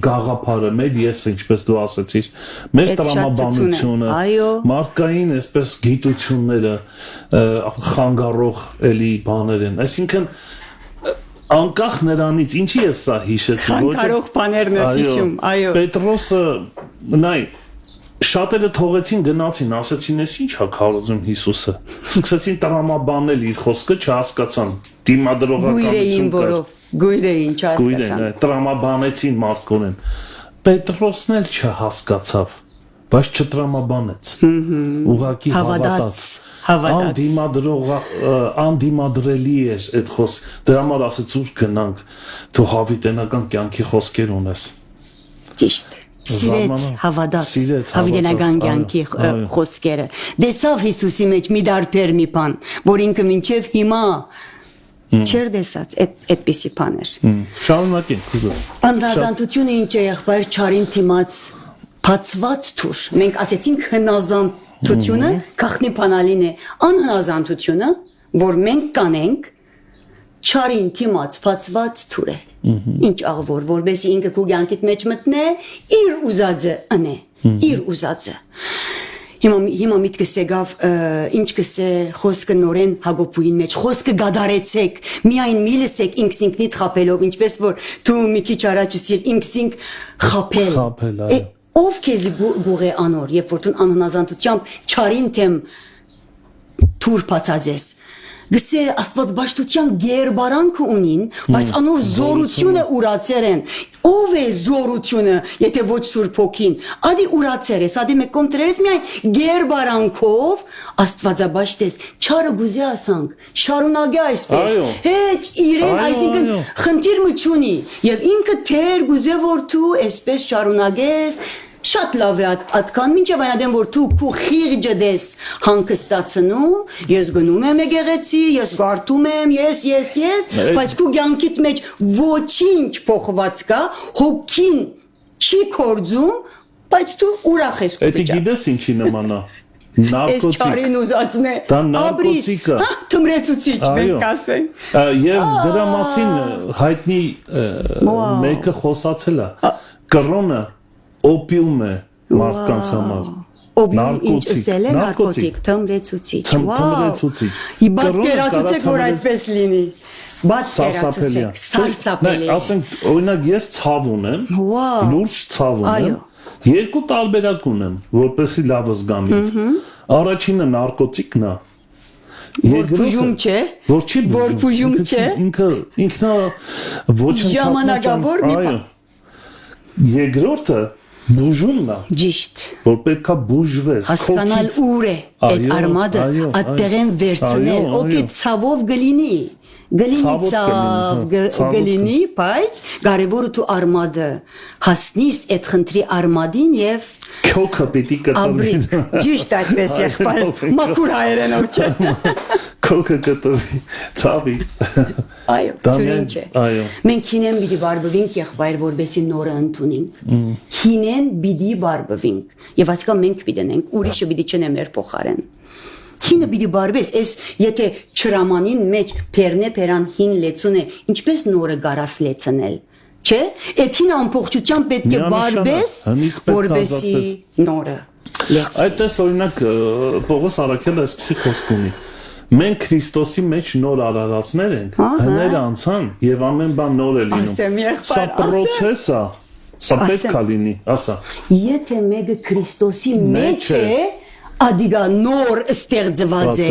գաղափարը, մեր եսը, ինչպես դու ասեցիր, մեր տրամաբանությունը, մարդկային այսպես գիտությունները, խանգարող էլի բաներ են։ Այսինքն անկախ նրանից ինչի է սա հիշեցի, խանգարող բաներն ես հիշում, այո։ Պետրոսը նայ շատերը թողեցին գնացին, ասեցին, «Էս ի՞նչ է քարոզում Հիսուսը»։ Սկսեցին տրամաբանել իր խոսքը, չհասկացան։ Դիմադրողականություն կար։ Գույր էին, չհասկացան։ Տրամաբանեցին մարդկորեն։ Պետրոսն էլ չհասկացավ, բայց չտրամաբանեց։ Ուղղակի հավատաց։ Անդիմադրելի էր այդ խոսք։ Դրա համար ասեց ուր գնանք, դու հավիտենական կյանքի խոսքեր ունես։ Ճիշտ։ Սիրեց, հավատաց, հավիտենական կյանքի խոսքերը։ Դեսավ Հիսուսի մեջ մի դարբեր մի բան, որ ինքը մինչև հիմա չեր դեսած, այդպիսի բաներ։ Շարունակենք, ուզես։ Անհնազանդությունը ինչ է եղբայր չարին թիմած բացված թուր։ Մենք ասեցինք հնազանդությունը գաղտնի բանալին է։ Անհնազանդությունը, որ մենք կանենք, չարին թիմած բացված թուր է։ Ինչ աղվոր, որբեսի ինքը քու կյանքիդ մեջ մտնե, իր ուզածը ընե, իր ուզածը։ Հիմա միտքս եկավ, ինչ կսե խոսքը նորեն Հակոբուին մեջ, խոսքը գադարեցեք, միայն մի լսեք ինքսինքնիդ խապելով, ինչպես որ դու մի քիչ առաջ ասիր ինքսինք խապել։ Ով քեզ գուղե անոր, երբ որ դու անհնազանդությամբ չարին թեմ թուր բացածես։ Գսե աստվածբաշտության գերբարանքը ունին, բայց անոր զորությունը ուրացեր են։ Ով է զորությունը, եթե ոչ Սուրբ Օքին։ Ադի ուրացեր ես, ադի մեկ կոնտրերես միայն գերբարանքով աստվածաբաշտես, չարը գուզե ասանք, շարունակե այսպես։ Հեչ իրեն, այսինքն խնդիր մը չունի, եւ ինքը թեր գուզե որ դու այսպես շարունակես։ Շատ լավ է atkan մինչև այնադեմ որ դու քու խիղճը դես հանգստացնու, ես գնում եմ եկեղեցի, ես գարտում եմ, ես, բայց քու կյանքիդ մեջ ոչինչ փոխված կա, հոգին չի կորձում, բայց դու ուրախ ես քու։ Էդի գիտես ինչի նման է։ Նարկոտիկ։ չարին ուզածն է։ Դա նարկոտիկը։ Թմրեցուցիչ մենք ասենք։ Եվ դրա մասին հայտնի մեկը խոսացել է։ Կրոնը օպիում է մարդկանց համար։ Օպիում ինչ ասել է նարկոտիկ, թմրեցուցիչ։ Թմրեցուցիչ։ Իբատ կերացուցեք, որ այդպես լինի։ Բաց կերացուցեք, սարսափելի։ Ասենք, օրինակ ես ցավ ունեմ, լուրջ ցավ ունեմ, երկու տարբերակ ունեմ, որպեսզի լավ զգանից։ Առաջինը նարկոտիկն է, որ բուժում չէ, որ բուժում չէ, ինքնա ոչնչացնող ժամանակավոր մի բան։ Երկրորդը բուժումն է, ճիշտ, որ պետքա բուժվես, հասկանալ ուր է այդ արմատը, այդտեղեն վերցնել, օքեյ ցավով գլինի ցավ գլինի, բայց կարևորը դու արմատը հասնիս այդ խնդրի արմատին եւ քոքը պիտի կտրվի։ Ճիշտ այդպես եղբայր, մաքուր հայերենով չէ։ Քոքը կտրվի, ցավի։ Այո, ճուրին չէ։ Մենք հինեն պիտի բարբվենք եղբայր, որբեսի նորը ընդունենք։ Հինեն պիտի բարբվենք։ Եվ ասկա մենք պիտենենք, ուրիշը պիտի չնե մեր փոխարեն։ Հինը պիտի բարբես, այս եթե չրամանին մեջ փերնե փերան հին լեցուն է, ինչպես նորը գարաս լեցնել, չէ՞։ Այդ հին ամբողջությամբ պետք է բարբես, որբեսի նորը լեցնի։ Այդտես օրինակ Պողոս Արաքելը այսպեսի խոսք ունի։ Մենք Քրիստոսի մեջ նոր արարածներ ենք, հները անցան եւ ամեն բան նոր է լինում։ Սա process է, սա պետք է լինի, ասա։ Եթե մեկը Քրիստոսի մեջ է, Ադիգա նոր ստեղծված է։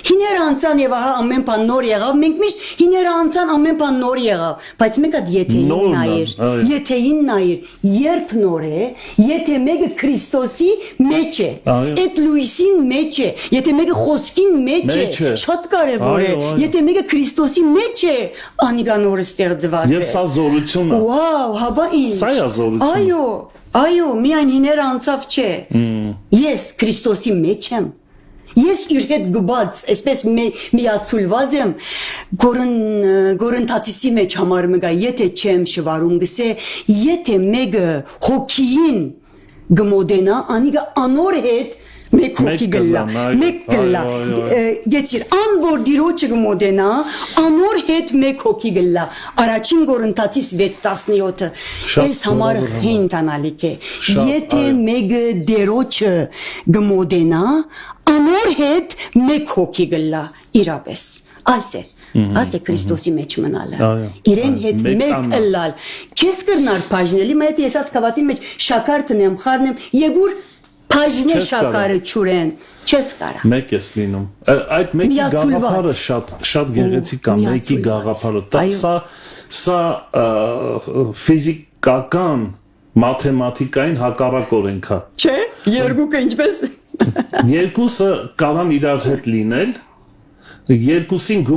Հիները անցան եւ ահա ամեն բան նոր եղավ, մենք միշտ հիները անցան ամեն բան նոր եղավ, բայց մեկ հատ եթեին նայր, երբ նոր է, եթե մեկը Քրիստոսի մեջ է, այդ լույսին մեջ է, եթե մեկը խոսքին մեջ է, շատ կարեւոր է, եթե մեկը Քրիստոսի մեջ է, անիգա նոր ստեղծված է։ Եվ սա զորություն է։ Վաու, հաբա ինչ։ Սա է զորություն։ Այո, միայն հիները անցավ չէ։ Ես Քրիստոսի մեջ եմ։ Ես իր հետ գբած, այսպես միացուլված եմ, գորընթացի մեջ համարում գա, եթե չեմ շվարում գսե, եթե մեկը հոգին գմոդենա, անիգա անոր հետ մեկ հոգի գլա, մեկ գլա, գեցիր, անոր դիրոչը գմոդենա, անոր հետ մեկ հոգի գլա, առաջին գորընթացիս 6:17, այս համարը խենտանալիք է, եթե մեկը դիրոչը գմոդենա, անոր հետ մեկ հոգի գլա, իրապես, այս է Քրիստոսի մեջ մնալը, իրեն հետ մեկ ըլլալ, չես կրնար բաժնելի, մայդ ես այս կավատի մեջ շակար տնեմ, խարնեմ, եգուր Փաժնե շակարը ճուրեն, չես կարա։ Մեկ ես լինում։ Այդ մեկի գաղափարը շատ գեղեցիկ է, մեկի գաղափարը։ Սա ֆիզիկական, մաթեմատիկային հակառակ օրենք է։ Չէ, երկուքը ինչպես։ Երկուսը կարան իրար հետ լինել, երկուսին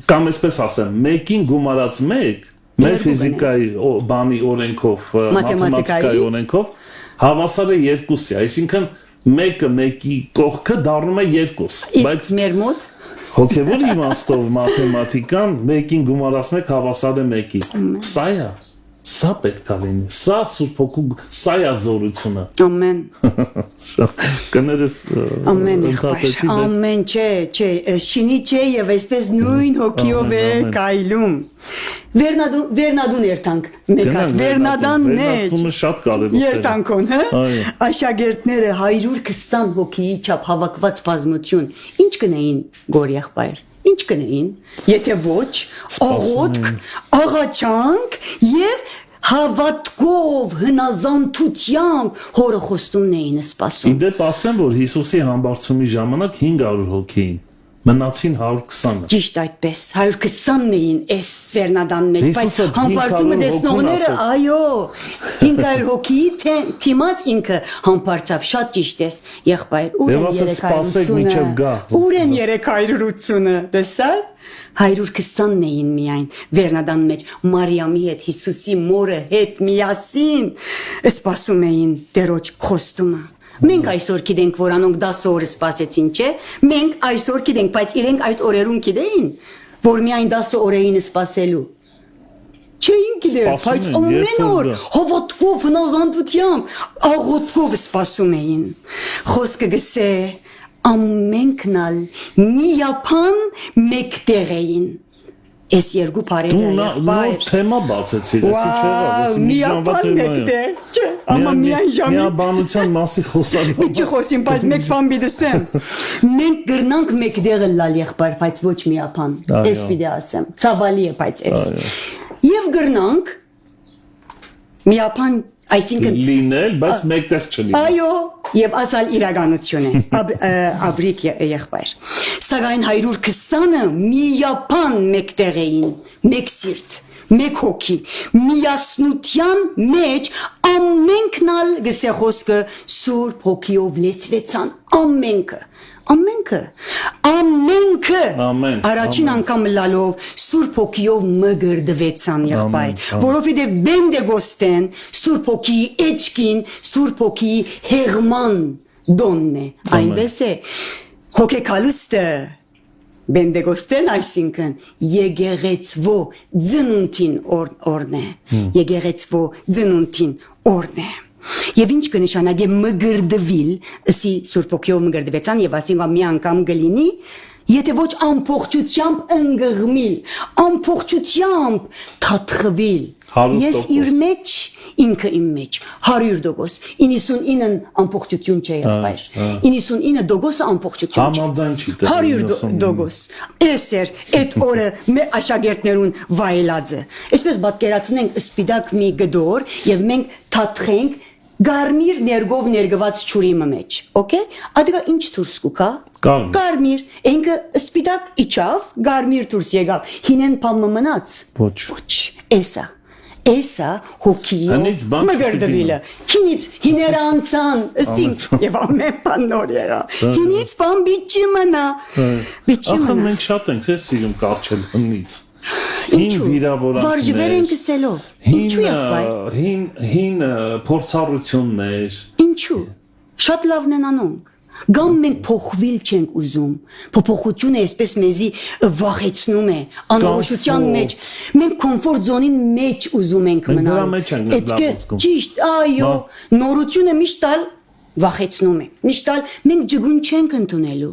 կամ այսպես ասեմ, մեկին գումարած մեկ, մեր ֆիզիկայի բանի օրենքով, մաթեմատիկայի օրենքով հավասար է երկուսի, այսինքն մեկը մեկի կողքը դառնում է երկուս, բայց մեր մոտ հոգևոր իմաստով մաթեմատիկան մեկին գումարած մեկ հավասար է մեկի, սա պետք է լինի, սա Սուրբ Հոգու, սա է զորությունը։ Ամեն։ Կներես ամեն չէ, շինի չէ եւ այսպես նույն հոգիով է կայլում։ Վերնադուն երթանք մեկ հատ, վերնադան մեջ։ Վերնադունը շատ կարևոր է։ Երթանքոն, հա։ Աշակերտները 120 հոգիի չափ հավաքված բազմություն, ինչ կնեին գորիախբայր։ Ինչ կնեին, եթե ոչ, աղոթք, աղաչանք եւ հավատքով, հնազանդությամբ հորը խոստումն էին սպասում։ Իդեպ ասեմ, որ Հիսուսի համբարձումի ժամանակ 500 հոգի էին, մնացին 120-ը։ Ճիշտ այդպես, 120-ն էին այս Վերնադան մեջ, բայց համբարձումը տեսնողները, այո, 500 հոգի թիմած ինքը համբարձավ, շատ ճիշտ ես, եղբայր, ուր են 380-ը, տեսար։ 120-ն էին միայն Վերնադան մեջ, Մարիամի հետ, Հիսուսի մորը հետ միասին սպասում էին Տերոջ խոստումը։ Մենք այսօր գիտենք, որ անոնք 10 օր սպասեցին, չէ՞։ Մենք այսօր գիտենք, բայց իրենք այդ օրերուն գիտեին, որ միայն 10 օր էին սպասելու։ Չէին գիտեր, Սպասում բայց էին, ամեն երբ որ օր դա- հավատքով, հնազանդությամբ, աղոթքով սպասում էին։ Խոսքը գսե ամենքն ալ միապան մեկտեղ էին։ Այս երկու Դու բարերը նոր եղբայր։ թեմա բացեցիր, այսի չեղավ, միապան մեկտեղ, չէ, ամա միայն ժամի։ միաբանության մասի խոսալու։ Ինչ խոսիմ, բայց մեկ բան բիդսեմ։ Մենք գրնանք մեկտեղը լալ եղբայր, բայց ոչ միապան։ Էս պիտի ասեմ։ Ցավալի է, բայց էս։ Եվ գրնանք միապան, այսինքն Լինել, բայց մեկտեղ չլինել։ այո, եւ ասալ իրականություն է, աբրիկ եղբայր։ Սակայն 120-ը միապան մեկտեղ էին, մեկ սիրտ, մեկ հոգի, միասնության մեջ ամենքն ալ գսե խոսքը Սուրբ հոգիով լեցվեցան, ամենքը։ Ամեն, Առաջին անգամ լալով Սուրբ հոգիով մգրդվեցան եղբայր, որովհետև Բենդեգոստեն Սուրբ հոգիի էջքին, Սուրբ հոգիի հեղման դոնն է, այնպես է, հոգեկալուստը Բենդեգոստեն այսինքն եկեղեցվո ծնունդին օրն է, եկեղեցվո ծնունդին օրն է։ Եվ ինչ կնշանակի մգրդվիլ, ըսի Սուրբ հոգիով մգրդվեցան եւ ասինքն մի անգամ գլինի, եթե ոչ ամբողջությամբ ընկղմիլ, ամբողջությամբ թաթխվիլ։ Ես իր մեջ, ինքը իմ մեջ 100%, 99-ն ամբողջություն չէ եղբայր, 99% ամբողջություն չէ։ Համաձայն չի տեղ 100%։ Էսեր, այդ օրը աշակերտներուն վայելածը։ Այսպես պատկերացնենք սպիտակ մի գդոր եւ մենք թաթխենք Գարմիր ներգով ներգված ճուրի մեջ, օքեյ։ Ադգա ինչ դուրս կուքա։ Գարմիր, ինքը սպիտակ իջավ, գարմիր դուրս եկավ։ Հինեն փամը մնաց։ Ոչ, էսա հոգի մգրդվիլը։ Հինից հիներանցան, ըսինք եւ ամեն բան նոր եղավ։ Հինից բան բիճի մնա։ Ախր մենք շատ ենք սիրում կարճել հնից։ Հին վիրավորանքներ։ Վարժվեր են գսելով։ Ինչու եղբայր։ Հին փորձառություններ։ Ինչու։ Շատ լավն են անոնք։ Գամ մենք փոխվիլ չենք ուզում։ Փոփոխությունը այսպես մեզի վախեցնում է, անորոշության մեջ։ Մենք կոմֆորտ զոնին մեջ ուզում ենք մնալ։ Ճիշտ, այո, նորությունը միշտ տալ վախեցնում է։ Միշտ տալ մենք ջգուն չենք ընդունելու։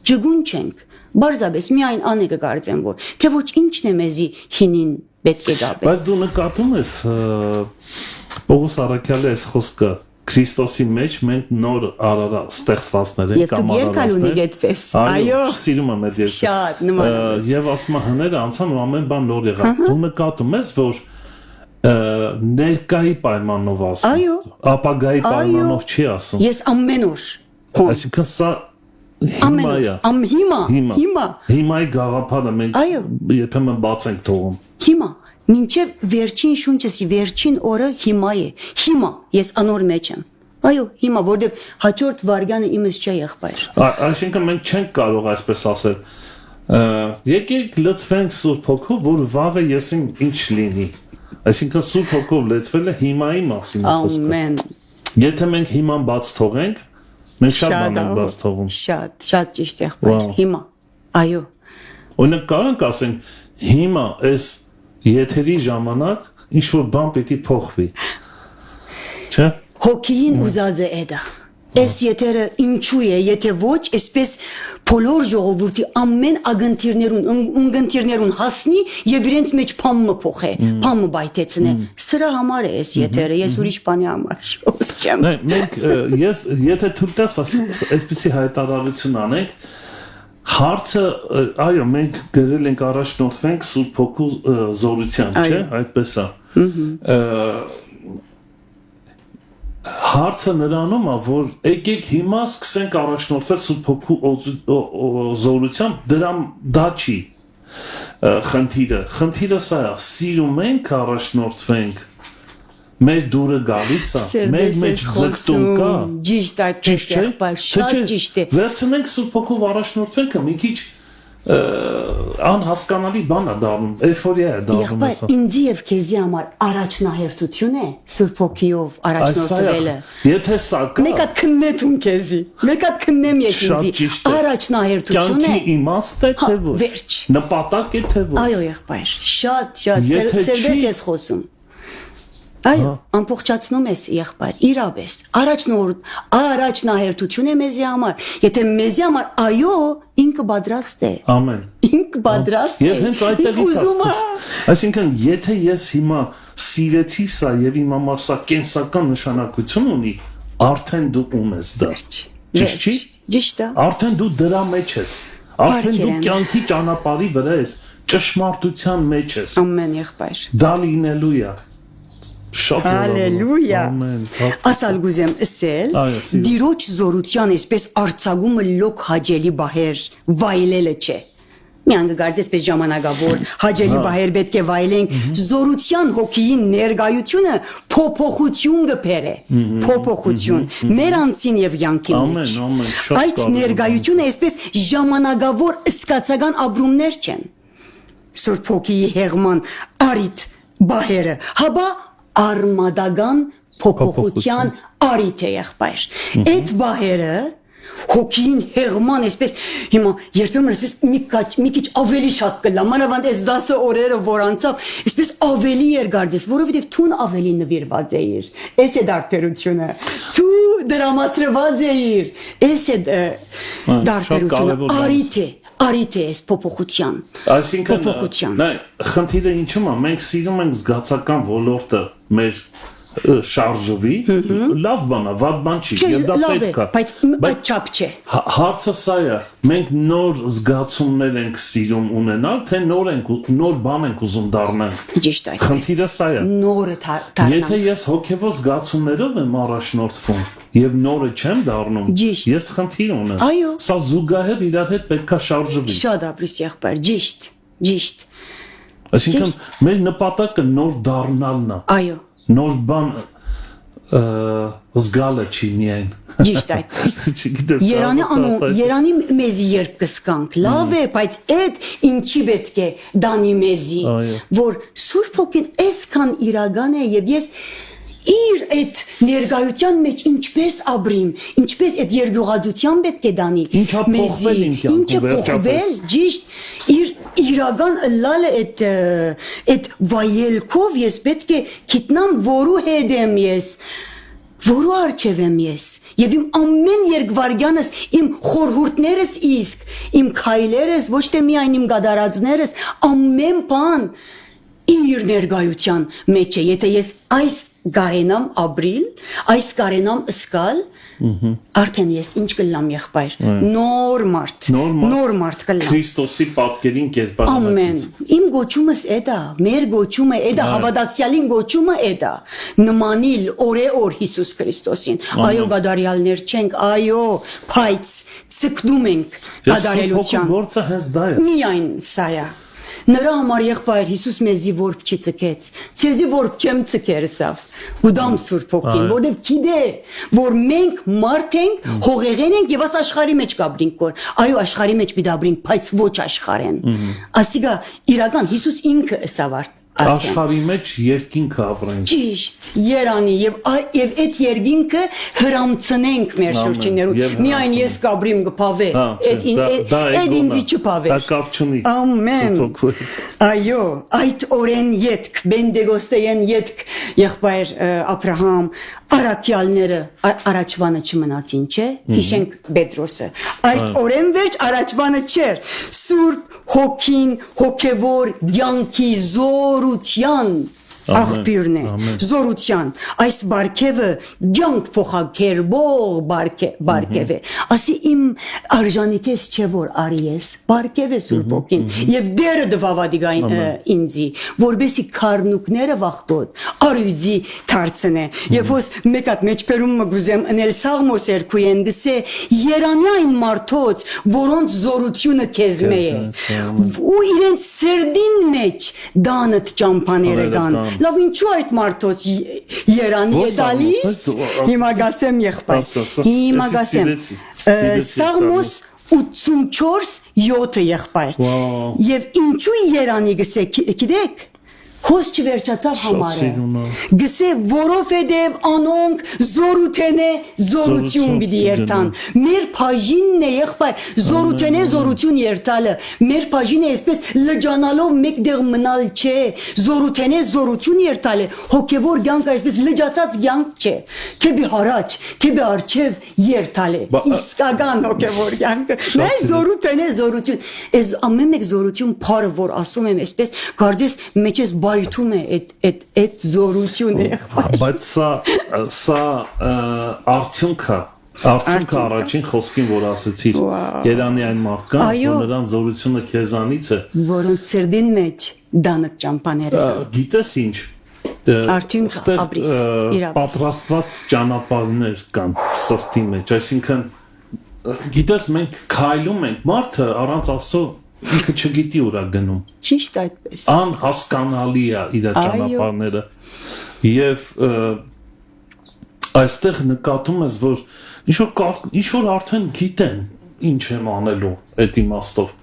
Ջգուն չենք։ Բարձաբես միայն անեկը կարծեմ որ թե ոչ ինչն է մեզի հինին պետք է գաբել։ Բայց դու նկատում ես Պողոս Արաքյալի այս խոսքը Քրիստոսի մեջ մենք նոր արարա ստեղծվածներ ենք կամ արարածներ։ Այո, սիրում եմ այդ երկը։ Շատ նմանապես։ Եվ ասում հները անցան ու ամեն բան նոր եղավ։ Դու նկատում ես որ ներկայի պայմանով ասում։ Այո։ Ապագայի պայմանով չի ասում։ Ես ամեն օր։ Այսինքն սա Հիմայի գաղափարը մենք երբեմն բաց ենք թողում։ Հիմա մինչև վերջին շունչս վերջին օրը հիմա է։ Հիմա ես անոր մեջ եմ։ Այո, հիմա որտեվ հաջորդ վարյանը իմս չէ եղբայր։ Այսինքն մենք չենք կարող այսպես ասել։ Եկեք լցվենք Սուրբ հոգով, որ վաղը եսին ինչ լինի։ Այսինքն Սուրբ հոգով լցվելը հիմայի մասին է խոսքը։ Ամեն։ Եթե մենք հիման բաց թողենք, մենք շատ բան ենք բաց թողում։ Շատ ճիշտ եղբայր։ Հիմա։ Այո։ Օրինակ կարող ասենք հիմա այս եթերի ժամանակ ինչ որ բան պետք է փոխվի։ Չէ՞։ Հոգին ուզած է դա։ Այս եթերը ինչու է, եթե ոչ, այսպես բոլոր ժողովրդի ամեն ագընթիրներուն հասնի եւ իրենց մեջ փամը փոխե, փամը բայթեցնե։ Սրա համար է այս եթերը, ես ուրիշ բանի համար չեմ։ Մենք եթե թույլտես այսպեսի հայտարարություն անենք, հարցը, այո, մենք գրել ենք առաջնորդվենք Սուրբ Հոգու զորությամբ, չէ՞, այդպես է։ Հարցը նրանում է, որ եկեք հիմա սկսենք առաջնորդվել Սուրբ Հոգու զորությամբ, դա չի խնդիրը սա է, սիրում ենք առաջնորդվենք, մեր դուրը գալիս է, մեր մեջ ձգտում կա։ Ճիշտ այդպես եղբայր, շատ ճիշտ է։ Վերցնենք Սուրբ Հոգով առաջնորդվելը մի քիչ անհասկանալի բան է դառնում, էйֆորիա է դառնում Եղբայր, ինձ եւ քեզի համար առաջնահերթություն է Սուրբ Հոգիով առաջնորդվելը։ Եթե սա կա, Մեկ հատ քննեցում քեզի։ Մեկ հատ քննեմ ես ինձի։ Առաջնահերթություն է։ կյանքի իմաստ է թե ոչ, Վերջ։ նպատակ է թե ոչ։ Այո, եղբայր, շատ Եթե սերվես չի- ես խոսում։ Այո, ամբողջացնում ես եղբայր, իրավես։ Առաջնահերթություն է մեզի համար։ Եթե մեզի համար այո, ինքը պատրաստ է։ Ամեն։ Ինքը պատրաստ է։ Եվ հենց այդտեղից այսինքն եթե ես հիմա սիրեցի սա եւ իմ համար սա կենսական նշանակություն ունի, արդեն դու ում ես դա։ Ճիշտ չի։ Ճիշտ է։ Արդեն դու դրա մեջ ես։ Արդեն դու կյանքի ճանապարհի վրա ես, ճշմարտության մեջ ես։ Ամեն եղբայր։ Դա լինելու է։ Շատ Հալելույա։ Ամեն։ Ասալ գուզեմ ասել, Այո, սիրո։ դիրոջ զորության այսպես արցագումը լոկ հաջելի բահեր վայելելը չէ։ Միան գարձես պես ժամանակավոր հաջելի բահեր պետք է վայելենք զորության հոգիի ներգայությունը փոփոխություն կբերե փոփոխություն մեր անձին եւ յանքի մեջ Ամեն, շատ այդ կարևոր ներգայությունը այսպես ժամանակավոր սկացական ապրումներ չեն Սուրբ հոգիի հեղման արիտ բահերը հաբա արմադական փոփոխության արիտ է եղբայր այդ բահերը հոգին հեղման այսպես հիմա երբեմն այսպես մի քիչ ավելի շատ կլա մանավանդ այս 10 օրերը որ անցավ այսպես ավելի երգարձես որովհետև թուն ավելի նվիրված էիր էս է դարբերությունը դու դրամատրված էիր էս է դարբերությունը արիտ է այս փոփոխության Այսինքն նայ խնդիրը ինչու՞մ է մենք սիրում ենք զգացական ոլորտը մեր շարժվի լավ բան է վատ բան չի եւ դա պետք է բայց չափ չէ հարցը սա է մենք նոր զգացումներ ենք սիրում ունենալ թե նոր բան ենք ուզում դառնալ ճիշտ այդ խնդիրը սա է նորը դառնալ եթե ես հոգեվոր զգացումներով եմ առաջնորդվում եւ նորը չեմ դառնում ես խնդիր ունեմ Այո սա զուգահեռ իրար հետ պետքա շարժվի շատ ապրիս եղբայր ճիշտ այսինքն մեր նպատակը նոր դառնալն է այո նոր բան զգալը չի միայն ճիշտ այդպես Երանի մեզի երբ կսկանք լավ է բայց այդ ինչի պետք է դանի մեզի որ Սուրբ Հոգին այսքան իրական է եւ ես իր այդ ներգայության մեջ ինչպես ապրիմ ինչպես այդ երկյուղածության պետք է դանի մեզի ինչը փոխվել ճիշտ իր իրական լալը այդ վայելքով ես պետք է գիտնամ որու հետ եմ ես որու արչև եմ ես եւ իմ ամեն երկվարգյանս իմ խորհուրդներս իսկ իմ քայլերս ոչ թե միայն իմ գադարածներս ամեն բան իր ներգայության մեջ է եթե ես այս գարենամ ապրիլ այս գարենամ սկալ արդեն ես ինչ կլամ եղբայր նոր մարդ կլամ Քրիստոսի պատկերին կերպարանքից ամեն իմ գոչումս էդա մեր գոչումը էդա հավատացյալին գոչումը էդա նմանիլ օրեօր Հիսուս Քրիստոսին այո գադարյալներ չենք այո բայց ցկդում ենք գադարելության գործը հենց դա է միայն սա է Նրա համար եղբայր Հիսուս մեզի որբ չի ցկեց ցեզի որբ չեմ ցկեր սավ գուդամ Սուրբ Հոգին որովհետև գիտե որ մենք մարդ ենք հողեղեն ենք եւ աս աշխարհի մեջ կաբրինք որ այո աշխարհի մեջ պիտի բայց ոչ աշխարհեն ասիգա իրական Հիսուս ինքը ըսավարտ աշխարհի մեջ երկինքը ապրենք ճիշտ երանի եւ այդ երկինքը հրամցնենք մեր շուրջիներուն միայն ես կաբրիմ գփավե այդ ինձի չփավե դա կապ չունի ամեն այո այդ օրեն յետք բենդեգոստեեն յետք եղբայր Աբրահամ արաքյալները առաջվանը չմնացին չէ հիշենք Պետրոսը այդ օրեն վերջ առաջվանը չէր Սուրբ Հոգին հոգևոր յանքի զորության աղբյուրն է զորության այս բարգևը յանք փոխակերպող բարգև է ասի իմ արժանիքես չէ որ արի ես բարգև է Սուրբ Հոգին եւ դերը դվավադիգային ինձի որբեսի քարնուկները վախտոտ արյուծի դարձնե եւ ոս մեկ հատ մեջբերում մգուզեմ անել սաղմոս երգույեն դսե երանի այն մարդոց որոնց զորությունը քեզ մե է ու իրենց սերդին մեջ դանդ ճամփաները կան լավ ինչու այդ մարդոց երանի է դալիս հիմա գասեմ եղբայր հիմա գասեմ Սաղմոս 84 7 եղբայր։ Եվ ինչու Երանի գսե գիտեք Հոս չվերջացավ համարը։ Գսե որովհետև անոնք զորութենե զորություն պիտի երթան։ Մեր բաժինն է եղբայր զորութենե զորություն երթալը։ Մեր բաժինը այսպես լջանալով մեկտեղ մնալ չէ։ Զորութենե զորություն երթալը հոգևոր կյանքը այսպես լջացած կյանք չէ։ Թեպի հարաճ, թեպի արջև երթալը։ Իսկական հոգևոր կյանքը։ Մեր զորութենե զորություն։ Այս ամեն մեկ զորություն փարը որ ասում եմ այսպես կարծես մեջես Այդում է այդ զորությունը բայց սա արդյունքը առաջին խոսքին որ ասեցիր Երանի այն մարդկանց որ նրանց զորությունը քեզանից է որոնց սրդին մեջ դանդ ճամփաները գիտես ինչ արդյունքը ապրիս պատրաստված ճանապարհներ կան սրտի մեջ այսինքն գիտես մենք քայլում ենք մարդը առանց Աստծո ինքը չգիտի ուրա գնում ճիշտ այդպես անհասկանալի է իր ճանապարհները եւ այստեղ նկատում ես որ ինչ որ արդեն գիտեն ինչ եմ անելու այդ իմաստով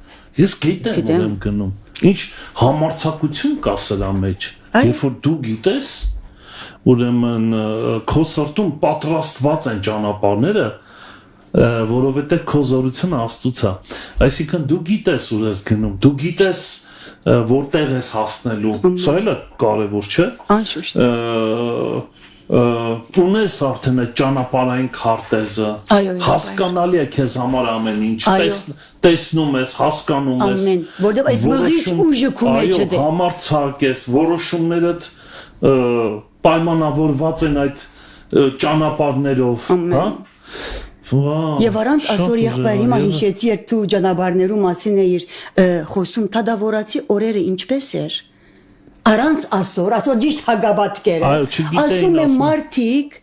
ես գիտեմ որ եմ գնում ինչ համարձակություն կա սրա մեջ երբ որ դու գիտես ուրեմն քո սրտում պատրաստված են ճանապարհները որովհետև քո զորությունը Աստծուց է այսինքն դու գիտես ուր ես գնում դու գիտես որտեղ ես հասնելու սա էլ է կարևոր չէ անշուշտ ունես արդեն այդ ճանապարհային քարտեզը հասկանալի է քեզ համար ամեն ինչ տեսնում ես հասկանում ես որտեղ այդ մղիչ ուժը քո մեջ է համարձակ ես որոշումներդ պայմանավորված են այդ ճանապարհներով հա Եվ առանց այսօր եղբայր հիմա հիշեցի երբ դու ճանապարհներու մասին էիր խոսում թադավորացի օրերը ինչպես էր առանց այսօր ճիշտ հագաբատկերը ասում եմ մարդիկ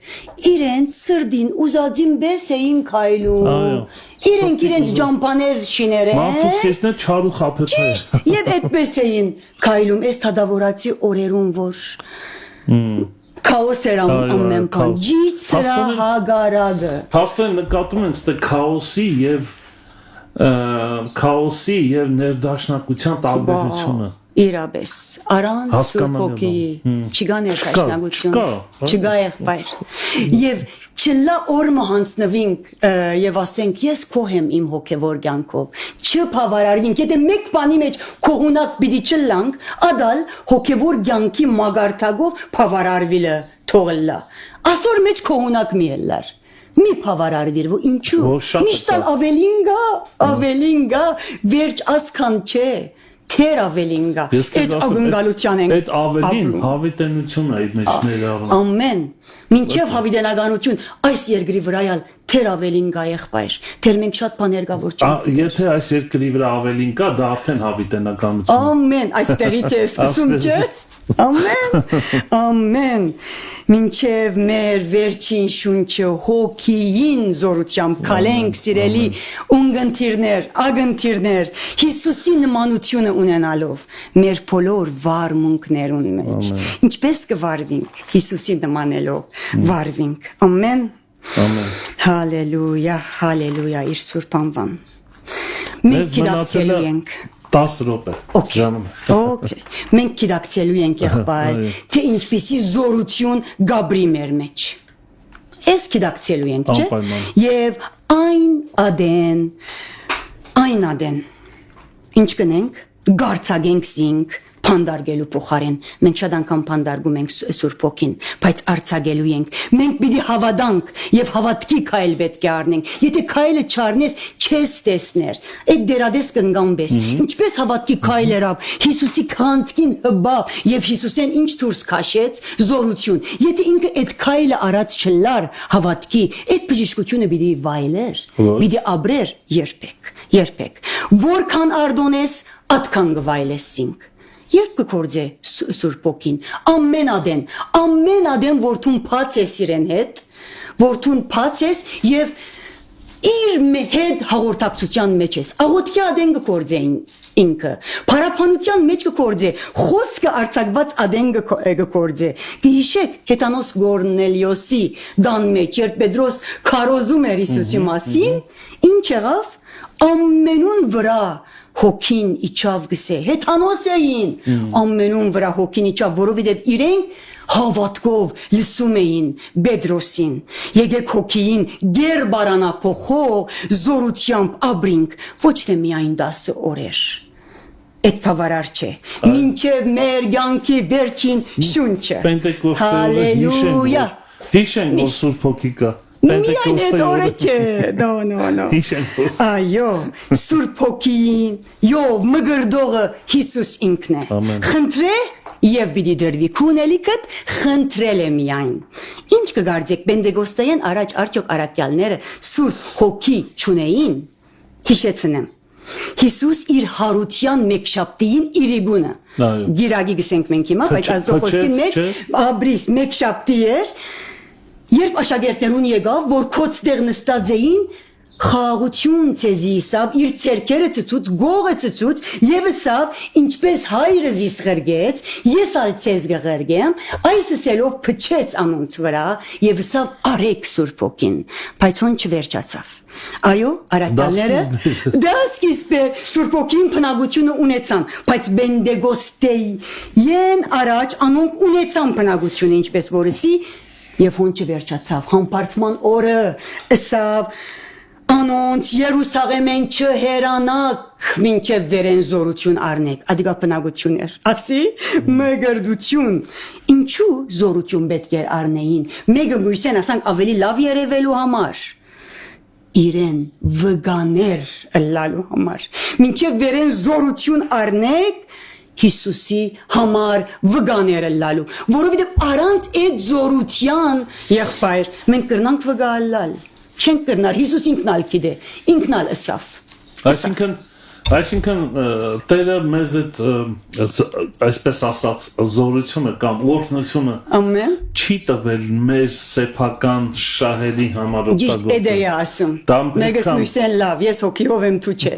իրենց սրդին ուզածին բես էին քայլում իրենց ճամփաներ շիներեն մարդու սիրտն է չար ու խաբեթ է եւ այդպես էին քայլում այս թադավորացի օրերուն որ Քաոս էր ամեն բան, ճիշտ սրա հագարագը։ Փաստորեն նկատում ենք ստե քաոսի եւ ներդաշնակության տարբերությունը։ Իրապես, առանց սուրբոքի չկա ներդաշնակություն, չկա եղբայր։ Եվ չլա օրը հանցնվինք եւ ասենք ես քո եմ իմ հոգեվոր կյանքով, չփավարարվինք, եթե մեկ բանի մեջ քողունակ պիտի չլանք, ադալ հոգեվոր կյանքի մագարտակով փավարարվիլը թողլա։ Ասոր մեջ քողունակ մի ելլար։ Մի փավարարվիր, որ ինչու։ Միշտ ավելին գա, վերջ ասքան չէ։ Թեր ավելին գա, այդ ագնգալության ենք այդ ավելին հավիտենություն է այդ մեջ ներառում ամեն մինչև հավիտենականություն այս երկրի վրայալ թեր ավելին գա եղբայր թեր մենք շատ բաներ կա որ չգիտենք եթե այս երկրի վրա ավելին կա դա արդեն հավիտենականություն ամեն այստեղից է սկսում չէ ամեն մինչև մեր վերջին շունչը հոգիին զորությամբ քալենք սիրելի ունգընտիրներ ագընտիրներ Հիսուսի նմանությունը ունենալով մեր բոլոր վարմունքներուն մեջ ինչպես կվարվենք Հիսուսի նմանելով վարվենք ամեն հալելույա իր սուրբ անվան մենք գիտակցելու ենք 10 րոպե Okay մենք գիտակցելու ենք եղբայր թե ինչպիսի զորություն գաբրի մեր մեջ Ես գիտակցելու ենք չէ եւ այն ադեն ինչ կնենք գարցագենք զինք Փանդարգելու փոխարեն մենք շատ անգամ փանդարգում ենք Սուրբ Հոգին, բայց արցագելու ենք։ Մենք պիտի հավատանք եւ հավատքի քայլ պետք է առնենք։ Եթե քայլը չառնես, չես տեսներ։ Այդ դերադես կնգամբես։ Ինչպես հավատքի քայլ երավ Հիսուսի քանցքին հբավ եւ Հիսուսեն ինչ դուրս քաշեց զորություն։ Եթե ինքը այդ քայլը արած չլար հավատքի, այդ բժշկությունը պիտի վայելեր, պիտի ապրեր երբեք։ Որքան արդոնես, այդքան կվայելեսինք։ Երբ կկործե Սուրբ Հոգին ամեն ադեն որթուն փած ես իրեն հետ որթուն փած ես եւ իր հետ հաղորդակցության մեջ ես աղոթքի ադեն կկործե ինքը փարապանության մեջ կկործե խոսքը արցակված ադեն կկործե գիշեք հետանոս Գորնելիոսի դան մեջ երբ Պետրոս քարոզում էր Հիսուսի մասին ինչ եղավ ամենուն վրա հոգին իջավ գսե հեթանոս էին ամենուն վրա հոգին իջավ որովհետև իրենք հավատքով լսում էին Պետրոսին եկեք հոգին գեր բարանափոխող զորությամբ ապրինք ոչ թե միայն 10 օրեր Այդ բավարար չէ մինչև մեր կյանքի վերջին շունչը Պենտեկոստը հիշենք որ Սուրբ Հոգի կա Միայն այդ օրը չէ, no Այո, Սուրբ Հոգին, յով մգրդողը Հիսուս ինքն է Խնդրե և պիտի դրվի քունելիքդ խնդրել է միայն Ինչ կգարձեք Պենտեկոստային առաջ արդյոք առաքյալները Սուրբ Հոգի չունեին Հիշեցնեմ Հիսուս իր հարության մեկշաբթիին իրիգունը Գիրագի գսենք մենք հիմա, բայց ազդոխոսքին մեջ Աբրիս մեկշաբթի էր Երբ աշակերտներուն եկավ, որ քոց տեղ նստած էին, խաղաղություն ցեզի սավ իր ցերքերը ծծուց, գողը ծծուց, եւ սավ ինչպես հայրը զիս ղրգեց, ես ալ ցեզ գղրգեմ, այս սելով փչեց անոնց վրա եւ սավ արեք Սուրբ Հոգին, բայց ոնց չվերջացավ։ Այո, առաքյալները դասկիսպեր Սուրբ Հոգին բնակությունը ունեցան, բայց Պենտեկոստեին առաջ անոնք ունեցան բնակությունը, ինչպես որսի Եվ հոն չվերջացավ, համբարձման օրը, ըսավ, անոնց Երուսաղեմեն չհերանակ, մինչև վերեն զորություն արնեք, ադիգա բնակություն էր, ասի, մգրդություն, ինչու զորություն պետք էր արնեին, մեկը գույսեն ասանք ավելի լավ երևելու համար, իրեն վգաներ ըլլալու համար, մինչև վերեն զորություն արնեք, Հիսուսի համար վգաները լալու, որովհետև առանց այդ զորության եղբայր, մենք կրնանք վգա լալ, չենք կրնար, Հիսուս ինքնալ գիտե, ինքնալ ըսավ։ Այսինքն Տերը մեզ այսպես ասած զորությունը կամ օրհնությունը չի տվել մեր սեփական շահերի համար օգտագործել։ Ճիշտ է ասում։ Մեգս մյուսեն լավ, ես հոգիով եմ თუ չէ։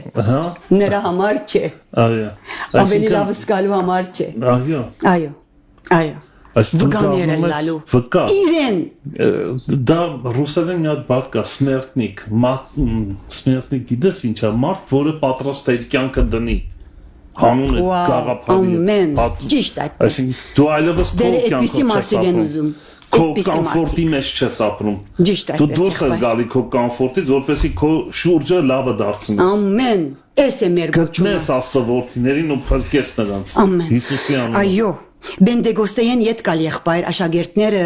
Նրա համար չէ։ Այո։ Ավելի լավ զգալու համար չէ։ Այո։ Վգաները լալու վկա իրեն դա ռուսերեն մի հատ բառ կա սմերտնիկ սմերտնիկ գիտես ինչա մարդ որը պատրաստ է իր կյանքը դնի հանուն է գաղափարի ճիշտ այդպես այսինքն դու այլևս քո կյանքով քո կոմֆորտի մեջ չես ապրում դու դուրս ես գալի քո կոմֆորտից որպեսզի քո շուրջը լավը դարձնես ամեն էս է մեր գոչումը գտնես Աստծո որդիներին ու փրկես նրանց Հիսուսի անունով այո Պենտեկոստեին ետ կալ եղբայր աշակերտները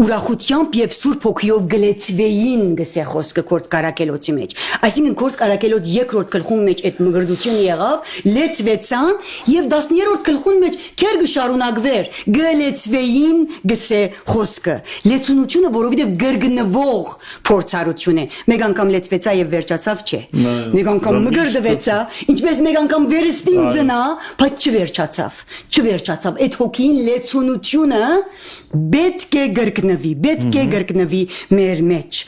ուրախությամբ եւ Սուրբ Հոգիով գլեցվեին գսե խոսքը Քորձ Կարակելոցի մեջ այսինքն Քորձ Կարակելոց երկրորդ գլխում մեջ այդ մգրդությունը եղավ լեցվեցան եւ 10-րդ գլխում մեջ թեր գշարունակվեր գլեցվեին գսե խոսքը լեցունությունը որովհետեւ գրգնվող փորձառություն է մեկ անգամ լեցվեցա եւ վերջացավ չէ մեկ անգամ մգրդվեցա ինչպես մեկ անգամ վերստին ծնա բայց չվերջացավ այդ հոգին լեցունությունը պետք է գրկնվի մեր մեջ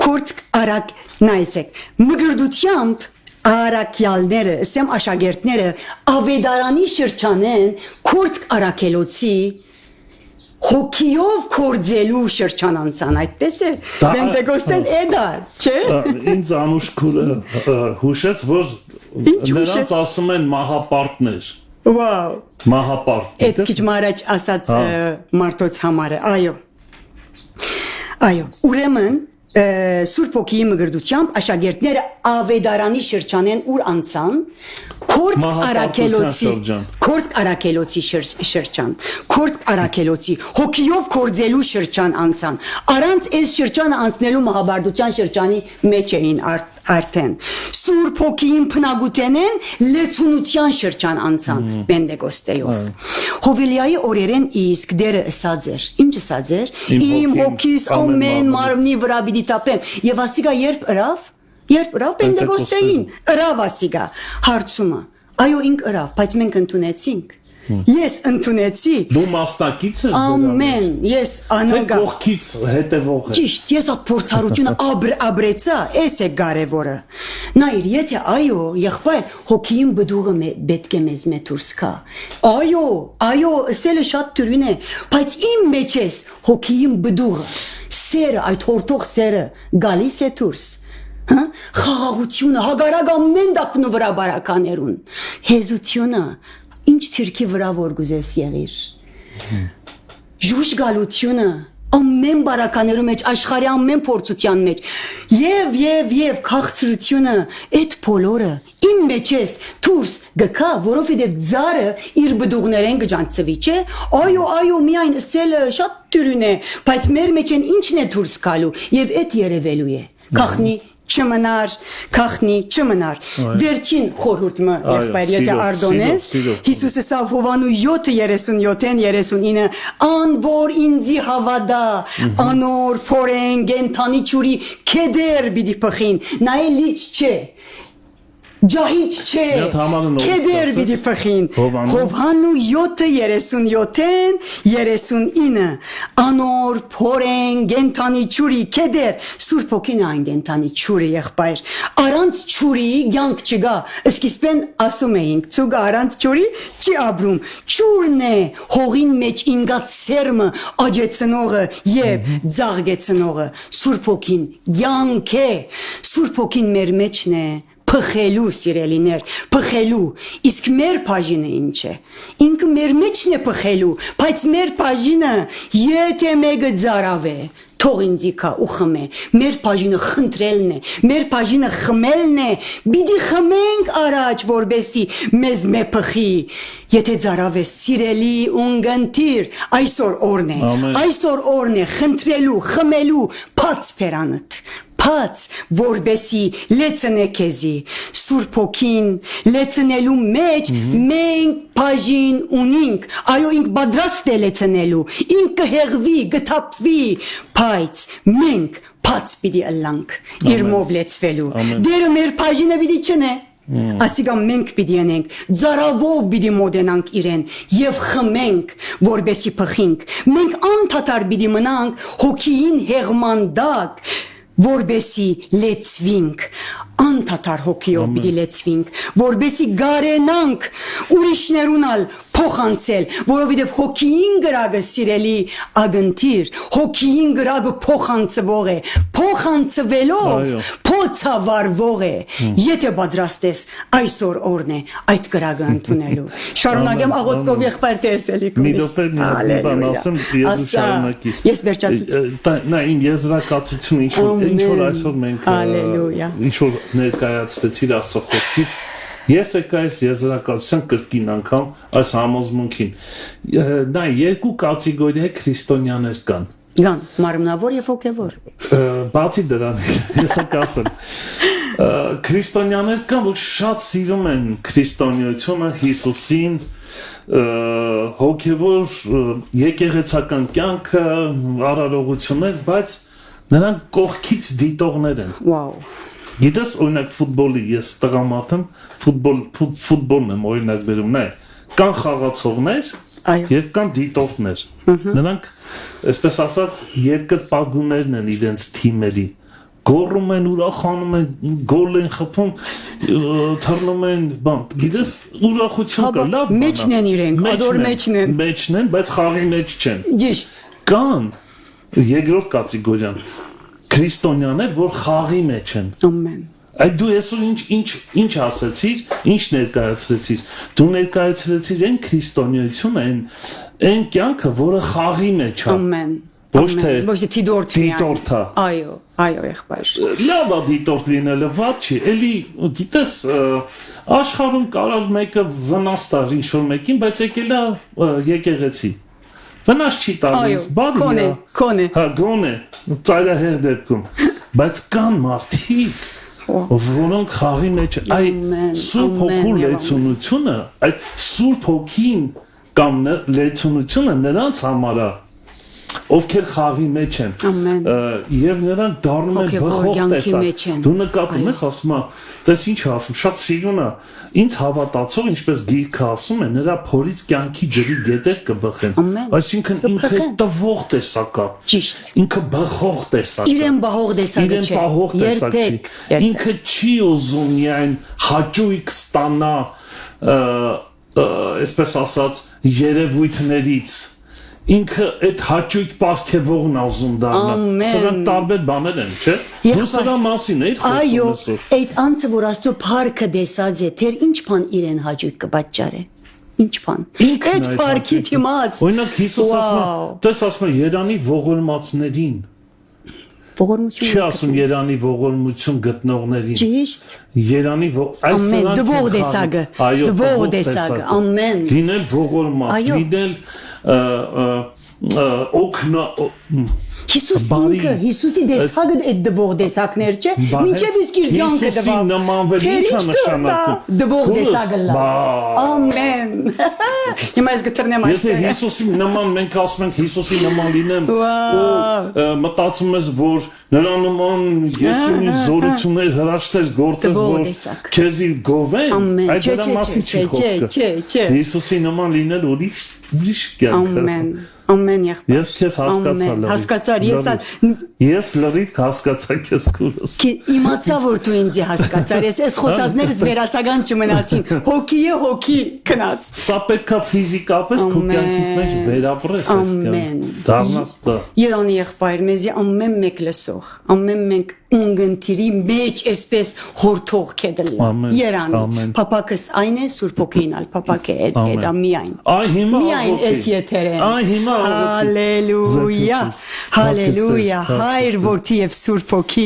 Քորձ արակ նայեցեք մգրդությամբ առաքյալները ասեմ աշակերտները ավետարանի շրջանեն Քորձ արաքելոցի հոգիով կործելու շրջան անցան այդպես է Պենտեկոստեն էդար չէ ինձ անուշ հուշեց որ նրանց ասում են մահապարտներ Wow. Մահապարտ։ Այդ քիչ մարաջ ասած մարդոց համար է, այո, ուրեմն Սուրբ Հոգիի մգրդությամբ աշակերտները ավետարանի շրջանեն ուր անցան Քորձ Արաքելոցի շրջան Քորձ Արաքելոցի հոգիով կործելու շրջան անցան առանց այս շրջանը անցնելու մահաբարդության շրջանի մեջ էին արդեն Սուրբ Հոգիին փնագուտենեն լեցունության շրջան անցան Պենտեկոստեյով Հովիլիայի օրերեն իսկ դերը ըսած էր ինչ ըսած էր իմ հոգիս ամեն մարմնի վրա պիտի տապեմ եւ ասիկա երբ ըրավ Պենտեկոստեին ըրավ ասիկա հարցումը այո ինք ըրավ բայց մենք ընդունեցինք Ես ընդունեցի Դու մասնակից ես Ամեն ես անագա Թե կողքից հետևող ես Ճիշտ ես այդ փորձառությունը ապրեցա էս է կարևորը Նայր եթե այո եղբայր հոգիին բդուղը պետք է մեզ դուրս գա Այո ասելը շատ թյուրին է բայց իմ մեջ ես հոգիին բդուղը սերը այդ հորտող սերը գալիս է դուրս հա խաղաղությունը հագարակ ամեն դակնու վրա բարականերուն հեզությունը ինչ թիրքի վրա որ գուզես եղիր ժուժ գալությունը ամեն բարականերու մեջ աշխարհի ամեն փորձության մեջ եւ քաղցրությունը այդ բոլորը իմ մեջ էս դուրս գկա որովհետեւ ծառը իր բդուղներեն գջանցվի չէ այո միայն սելը շատ դյուրին է բայց մեր մեջ են ինչն է դուրս գալու եւ այդ երևելու է քախնի չմնար վերջին խորհուրդը եղբայր եթե արդոնես Հիսուսը սա Հովանու 7:37-39 ան որ ինձի հավատա անոր փորեն գենթանի ճուրի քեդեր բիդի փխին նայելիչ չէ Ջահիչ չէ քեդեր բիդի փխին Հովանու 7:37-39 անոր փորեն գենթանի ճուրի քեդեր Սուրբ ոգին այն գենթանի ճուրի եղբայր առանց ճուրի ցանկ չգա սկիզբեն ասում էինք ցուգա առանց ճուրի չի ապրում ճուրն է հողին մեջ ինգած սերմը աջեցնողը եւ ձաղգեցնողը Սուրբ ոգին ցանկ է Սուրբ ոգին մեր մեջն է Փխելու սիրելիներ, փխելու, իսկ մեր բաժինը ինչ է, ինքը մեր մեջն է փխելու, բայց մեր բաժինը եթե մեկը ծարավ է, թող ինձի կա ու խմե, մեր բաժինը խնդրելն է, մեր բաժինը խմելն է, բիդի խմենք առաջ, որբեսի մեզ մե փխի, եթե ծարավ է սիրելի ունգընտիր, այսօր օրն է, խնդրելու, խմելու, փած պերանըտ, Փած որբեսի լեցնե քեզի Սուրբ ոգին լեցնելու մեջ մենք բաժին ունենք այո ինք պատրաստ է լեցնելու ինքը հեղվի գթափվի բայց մենք փած պիտի ըլլանք իրմով լեցվելու դերը մեր բաժինը պիտի չնե Ասիկա մենք պիտի անենք ծարավով պիտի մոդենանք իրեն եւ խմենք որբեսի փխինք մենք անթաթար պիտի մնանք հոգին հեղմանդակ որբեսի լեցվինք անթաթար հոգիով պիտի լեցվինք որբեսի գարենանք ուրիշներունալ փոխանցել որովհետև հոգին գրագը սիրելի ագընտիր հոգին գրագը փոխանցվող է փոխանցվելով փոցավարվող է եթե պատրաստ ես այսօր օրն է այդ գրագը ընդունելու շարունակեմ աղոթքով եղբայր տեսելի ես վերջացուցիչ նա իմ եզրակացությունը ինչ որ այսօր մենք ինչ որ ներկայացրեցիր Աստծո խոսքից Ես եկա այս եզրակացության կրկին անգամ այս համոզմունքին նա երկու կատեգորիա քրիստոնյաներ կան մարմնավոր եւ հոգեվոր բացի դրանից ես կասեմ քրիստոնյաներ կան որ շատ սիրում են քրիստոնեությունը Հիսուսին հոգեվոր եկեղեցական կյանքը արարողություններ բայց նրանք կողքից դիտողներ են Վաու Գիտես օրինակ ֆուտբոլի ես տղամարդ եմ ֆուտբոլն եմ օրինակ վերում նայ կան խաղացողներ եւ կան դիտողներ նրանք այսպես ասած երկրպագուներն են իրենց թիմերի գոռում են ուրախանում են գոլ են խփում թռնում են բան գիտես ուրախություն կա լավ մեջն են իրենք ադոր մեջն են բայց խաղի մեջ չեն ճիշտ կան երկրորդ կատեգորիան քրիստոնյաներ, որ խաղի մեջ են։ Ամեն։ Այդ դու այսօր ինչ ասացիր, ինչ ներկայացրեցիր։ Դու ներկայացրեցիր այն քրիստոնեությունը, այն կյանքը, որը խաղի մեջ է։ Ամեն։ Ոչ թե դիտորդա։ Այո, եղբայր։ Լավ է դիտորդ լինելը, վատ չի։ Էլի գիտես, աշխարհում կարող մեկը վնաստար ինչ-որ մեկին, բայց եկել է եկեղեցի։ Վնաս չի տալիս, բարի է։ Կոնե։ Հա, գոնե, ծայրահեղ դեպքում։ Բայց կան մարդիկ, որոնք խաղի մեջ այդ Սուրբ Հոգու լեցունությունը, այդ Սուրբ Հոգին կամ լեցունությունը նրանց համար է, ովքեր խաղի մեջ են։ Եվ նրանք դառնում են բխող տեսակ։ Դու նկատում ես, ասում ես, տես ինչ ասում, շատ սիրուն է։ Ինձ հավատացող, ինչպես գիրքը ասում է, նրա փորից կյանքի ջրի գետեր կբխեն։ Այսինքն ինքը տվող տեսակ է։ Ճիշտ։ Ինքը բխող տեսակ է։ Իրեն բահող տեսակը չէ։ Իրեն բահող տեսակ չի։ Ինքը չի ուզում միայն հաճույք ստանա, այսպես ասած, երևույթներից ինքը այդ հաճույք պարգևողն ազում դառնա։ Սրանք տարբեր բաներ են, չէ՞։ Դու սրա մասին էիր խոսում այո, այսօր։ այդ անձը, որ Աստծո փառքը դեսած է, թեր ինչ բան իրեն հաճույք կպատճառե։ Ինչ բան։ Այդ փառքի դիմաց։ Օրինակ Հիսուս ասում է Երանի ողորմածներին։ Ողորմություն։ Չի ասում Երանի ողորմություն գտնողներին։ Ճիշտ։ Երանի այս սրանք դվող դեսագը։ Դվող դեսագը, ամեն։ Լինել ողորմած, լինել օգնա Հիսուս ինքը, Հիսուսի դեսագը այդ դվող դեսակներ չէ, մինչև իսկ իր կյանքը դվա։ Հիսուսի նմանվել ի՞նչ է նշանակում։ Դվող դեսագը լա։ Ամեն։ Հիմա ես գտնեմ այստեղ։ Եթե Հիսուսի նման մենք ասում ենք Հիսուսի նման լինեմ, ու մտածում ես, որ նրա նման ես ունի զորություններ, հրաշքներ գործես, որ քեզի գովեն, այդ դրա մասին չի խոսքը։ Հիսուսի նման լինել ուրիշ կյանք։ Ամեն եղբայր։ Ես քեզ հասկացա։ Հասկացար, ես լրիվ հասկացա քեզ քուրս։ Իմացա, որ դու ինձ հասկացար, ես խոսածներս վերացական չմնացին, հոգիը հոգի քնած։ Սա պետքա ֆիզիկապես քո կյանքիդ մեջ վերապրես այս կյանքը։ Դառնաս դա։ Երանի եղբայր, մեզի ամեն մեկ լսող, ամեն մեկ ունգընտիրի մեջ այսպես հորթող կեդլի։ Երանի։ Պապակս այն է, Սուրբ Հոգին ալ պապակը էդա միայն։ Այ հիմա միայն էս եթերեն։ Այ հիմա Հալելույա։ Հալելույա, Հայր որդի եւ Սուրբ Հոգի,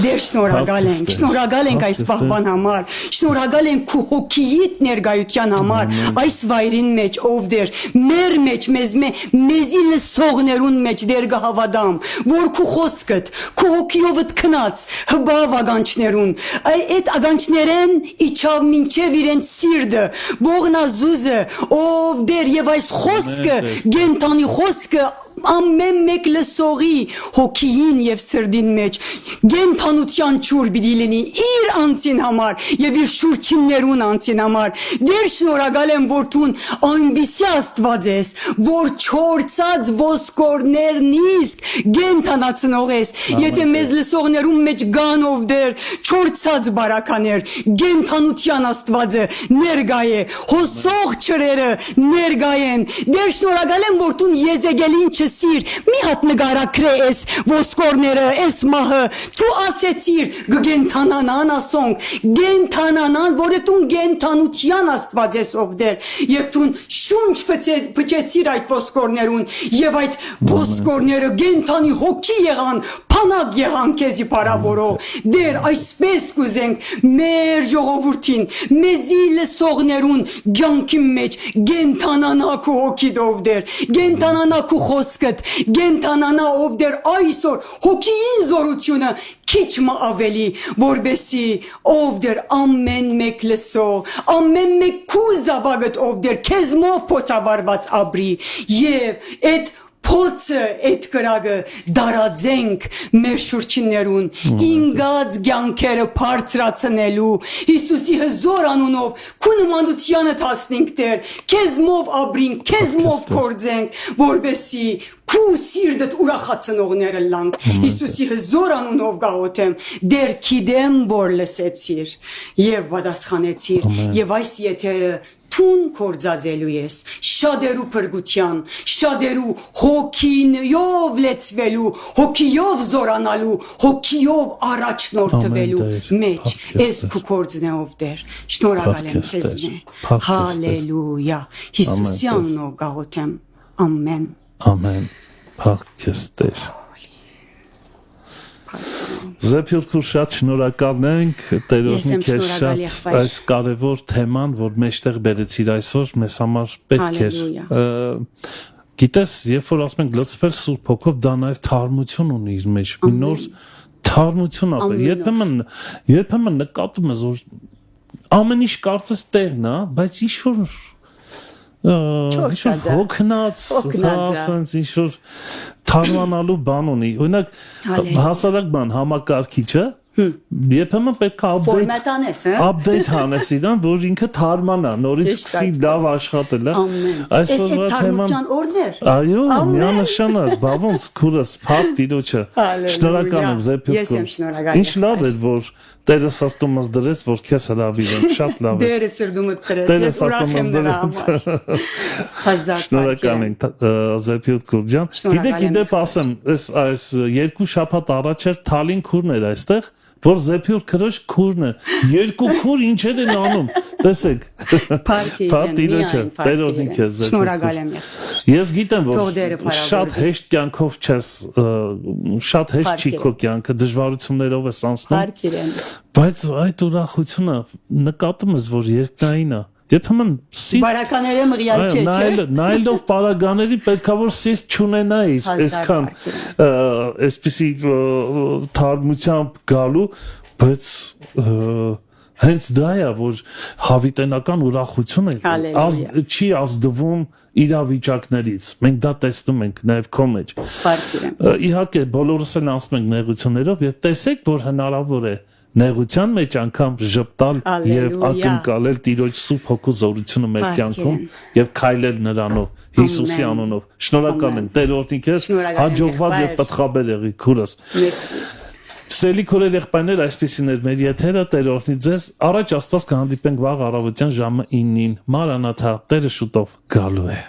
դեր շնորհակալ ենք այս պահպան համար, շնորհակալ ենք քո հոգիիդ ներկայության համար, այս վայրին մեջ ով դեր մեր մեջ մեզի լսողներուն մեջ դեր գահավադամ, որ քո խոսքդ, քո հոգիովդ քնած հբավ ագանչներուն, այդ ագանչներեն իջավ մինչև իրեն սիրտը, ողնազուզը, ով դեր եւ այս խոսքը, գենտանի խոսքը ամեն մեկ լսողի հոգին եւ սրդին մեջ գենթանության ճուր պիտի լինի իր անձին համար եւ իր շուրջիններուն անձին համար դեր շնորհակալ եմ որ դու այնպիսի Աստված ես որ չորցած ոսկորներն իսկ գենթանացնող ես եթե մեզ լսողներուն մեջ գանով դեր չորցած բարականեր գենթանության Աստվածը ներկա է հոսող ճրերը ներկա են դեր շնորհակալ եմ որ դու Եզեգելին սիր, մի հատ նգարակրե ես ոսկորները, ես մահը, դու ասեցիր գենթանանան ասոնք, գենթանանան, որը դու գենթանության աստված ես ով դեր, և դու շունչ պճեցիր այդ ոսկորներուն, և այդ ոսկորները գենթանի հոգի եղան, փանակ եղան քեզի պարավորով, դեր այսպես կուզենք մեր ժողովուրդին, մեզի լսողներուն գյանքի մեջ գենթանանա քո հոգիդով դեր, գենթանանա քո խոսքդ, գենթանանա ով դեր այսօր հոգիին զորությունը քիչ մը ավելի, որբեսի ով դեր ամեն մեկ լսող, ամեն մեկ քու զավագդ ով դեր քեզմով փոցավարված ապրի եւ այդ փոցը այդ կրագը դարաձենք մեր շուրջիններուն ինգած ցանկերը բարձրացնելու Հիսուսի հզոր անունով քու նմանությանը հասնենք դեր քեզմով ապրինք քեզմով կործենք որբեսի քու սիրտդ ուրախացնողները լանք Հիսուսի հզոր անունով գաղութեմ դեր քիդեմ որ լսեցիր եւ պատասխանեցիր եւ այս եթերը Տուն կործածելու ես, շադերու պրգության, շադերու հոգիով լեցվելու, հոգիով զորանալու, հոգիով առաջնորդվելու մեջ, ես կու կործնեով դեր, շնորհակալ եմ քեզ մե, հալելույա, Հիսուսի անունով գաղութեմ, ամեն, ամեն, փառք քեզ Տեր, Զեփյուր շատ շնորհակալ ենք Տերոջն քեզ շատ այս կարևոր թեման որ մեջտեղ բերեցիր այսօր մեզ համար պետք էր գիտես երբ որ ասում ենք լցվել Սուրբ Հոգով դա նաև թարմություն ունի իր մեջ մի նոր թարմություն ապա երբեմն նկատում ես որ ամեն ինչ կարծես տեղն է բայց ինչ որ հոգնած ասենց ինչ-որ թարմանալու բան ունի օրինակ հասարակ բան համակարգիչը Երբեմն պետք է Ֆորմատ անես, հա։ update անես իրան, որ ինքը թարմանա, նորից սկսի լավ աշխատել, Այսօրվա թեման օրներ։ Այո, միանշանակ, բա ոնց քուրս փակ տիրոջը։ Շնորհակալ եմ Զեփյուկ։ Ես եմ շնորհակալ։ Ինչ լավ էր, որ Տերը սրտումս դրեց, որ քեզ հրավիրեմ, շատ լավ էր։ Տերը սրտումս դրեց, ես ուրախ եմ նրա համար։ Հազար Շնորհակալ ենք Զեփյուկ ջան։ Գիտեք ասեմ, այս երկու շաբաթ առաջ էր Թալին քուրն էր այստեղ, որ Զեփյուկ քրոջ քուրն է։ Երկու քուր ինչեր են անում։ Տեսեք։ Պարտիրոջը, Տերոդին քեզ Զեփյուկ։ Շնորհակալ եմ։ Ես գիտեմ, որ շատ հեշտ կյանքով չես, շատ հեշտ չի քո կյանքը, դժվարություններով ես անցնում։ Բայց այդ ուրախությունը նկատում ես, որ երկնային է։ Երբեմն բարակաները մղյալ չէ, չէ։ Նայելով բարակաների պետքա որ սիրտ չունենայիր, այսքան այսպիսի թարմությամբ գալու, բայց հենց դա է, որ հավիտենական ուրախությունը չի ազդվում իրավիճակներից։ Մենք դա տեսնում ենք նաև քո մեջ։ Իհարկե բոլորս էլ անցնում ենք նեղություններով եւ տեսեք, որ հնարավոր է նեղության մեջ անգամ ժպտալ եւ ակնկալել Տիրոջ սուրբ հոգու զորությունը մեր կյանքում եւ քայլել նրանով Հիսուսի անունով։ Շնորհակալ եմ Տեր օրհնի քեզ, հաջողված եւ պատխաբեր եղի քուրս։ Սելի քուրեր եղբայրներ, այսպեսին էր մեր եթերը, Տեր օրհնի ձեզ։ Առաջ Աստված կհանդիպենք վաղ առավոտյան ժամը 9-ին։ Մանրանաթա, Տերը շուտով գալու է։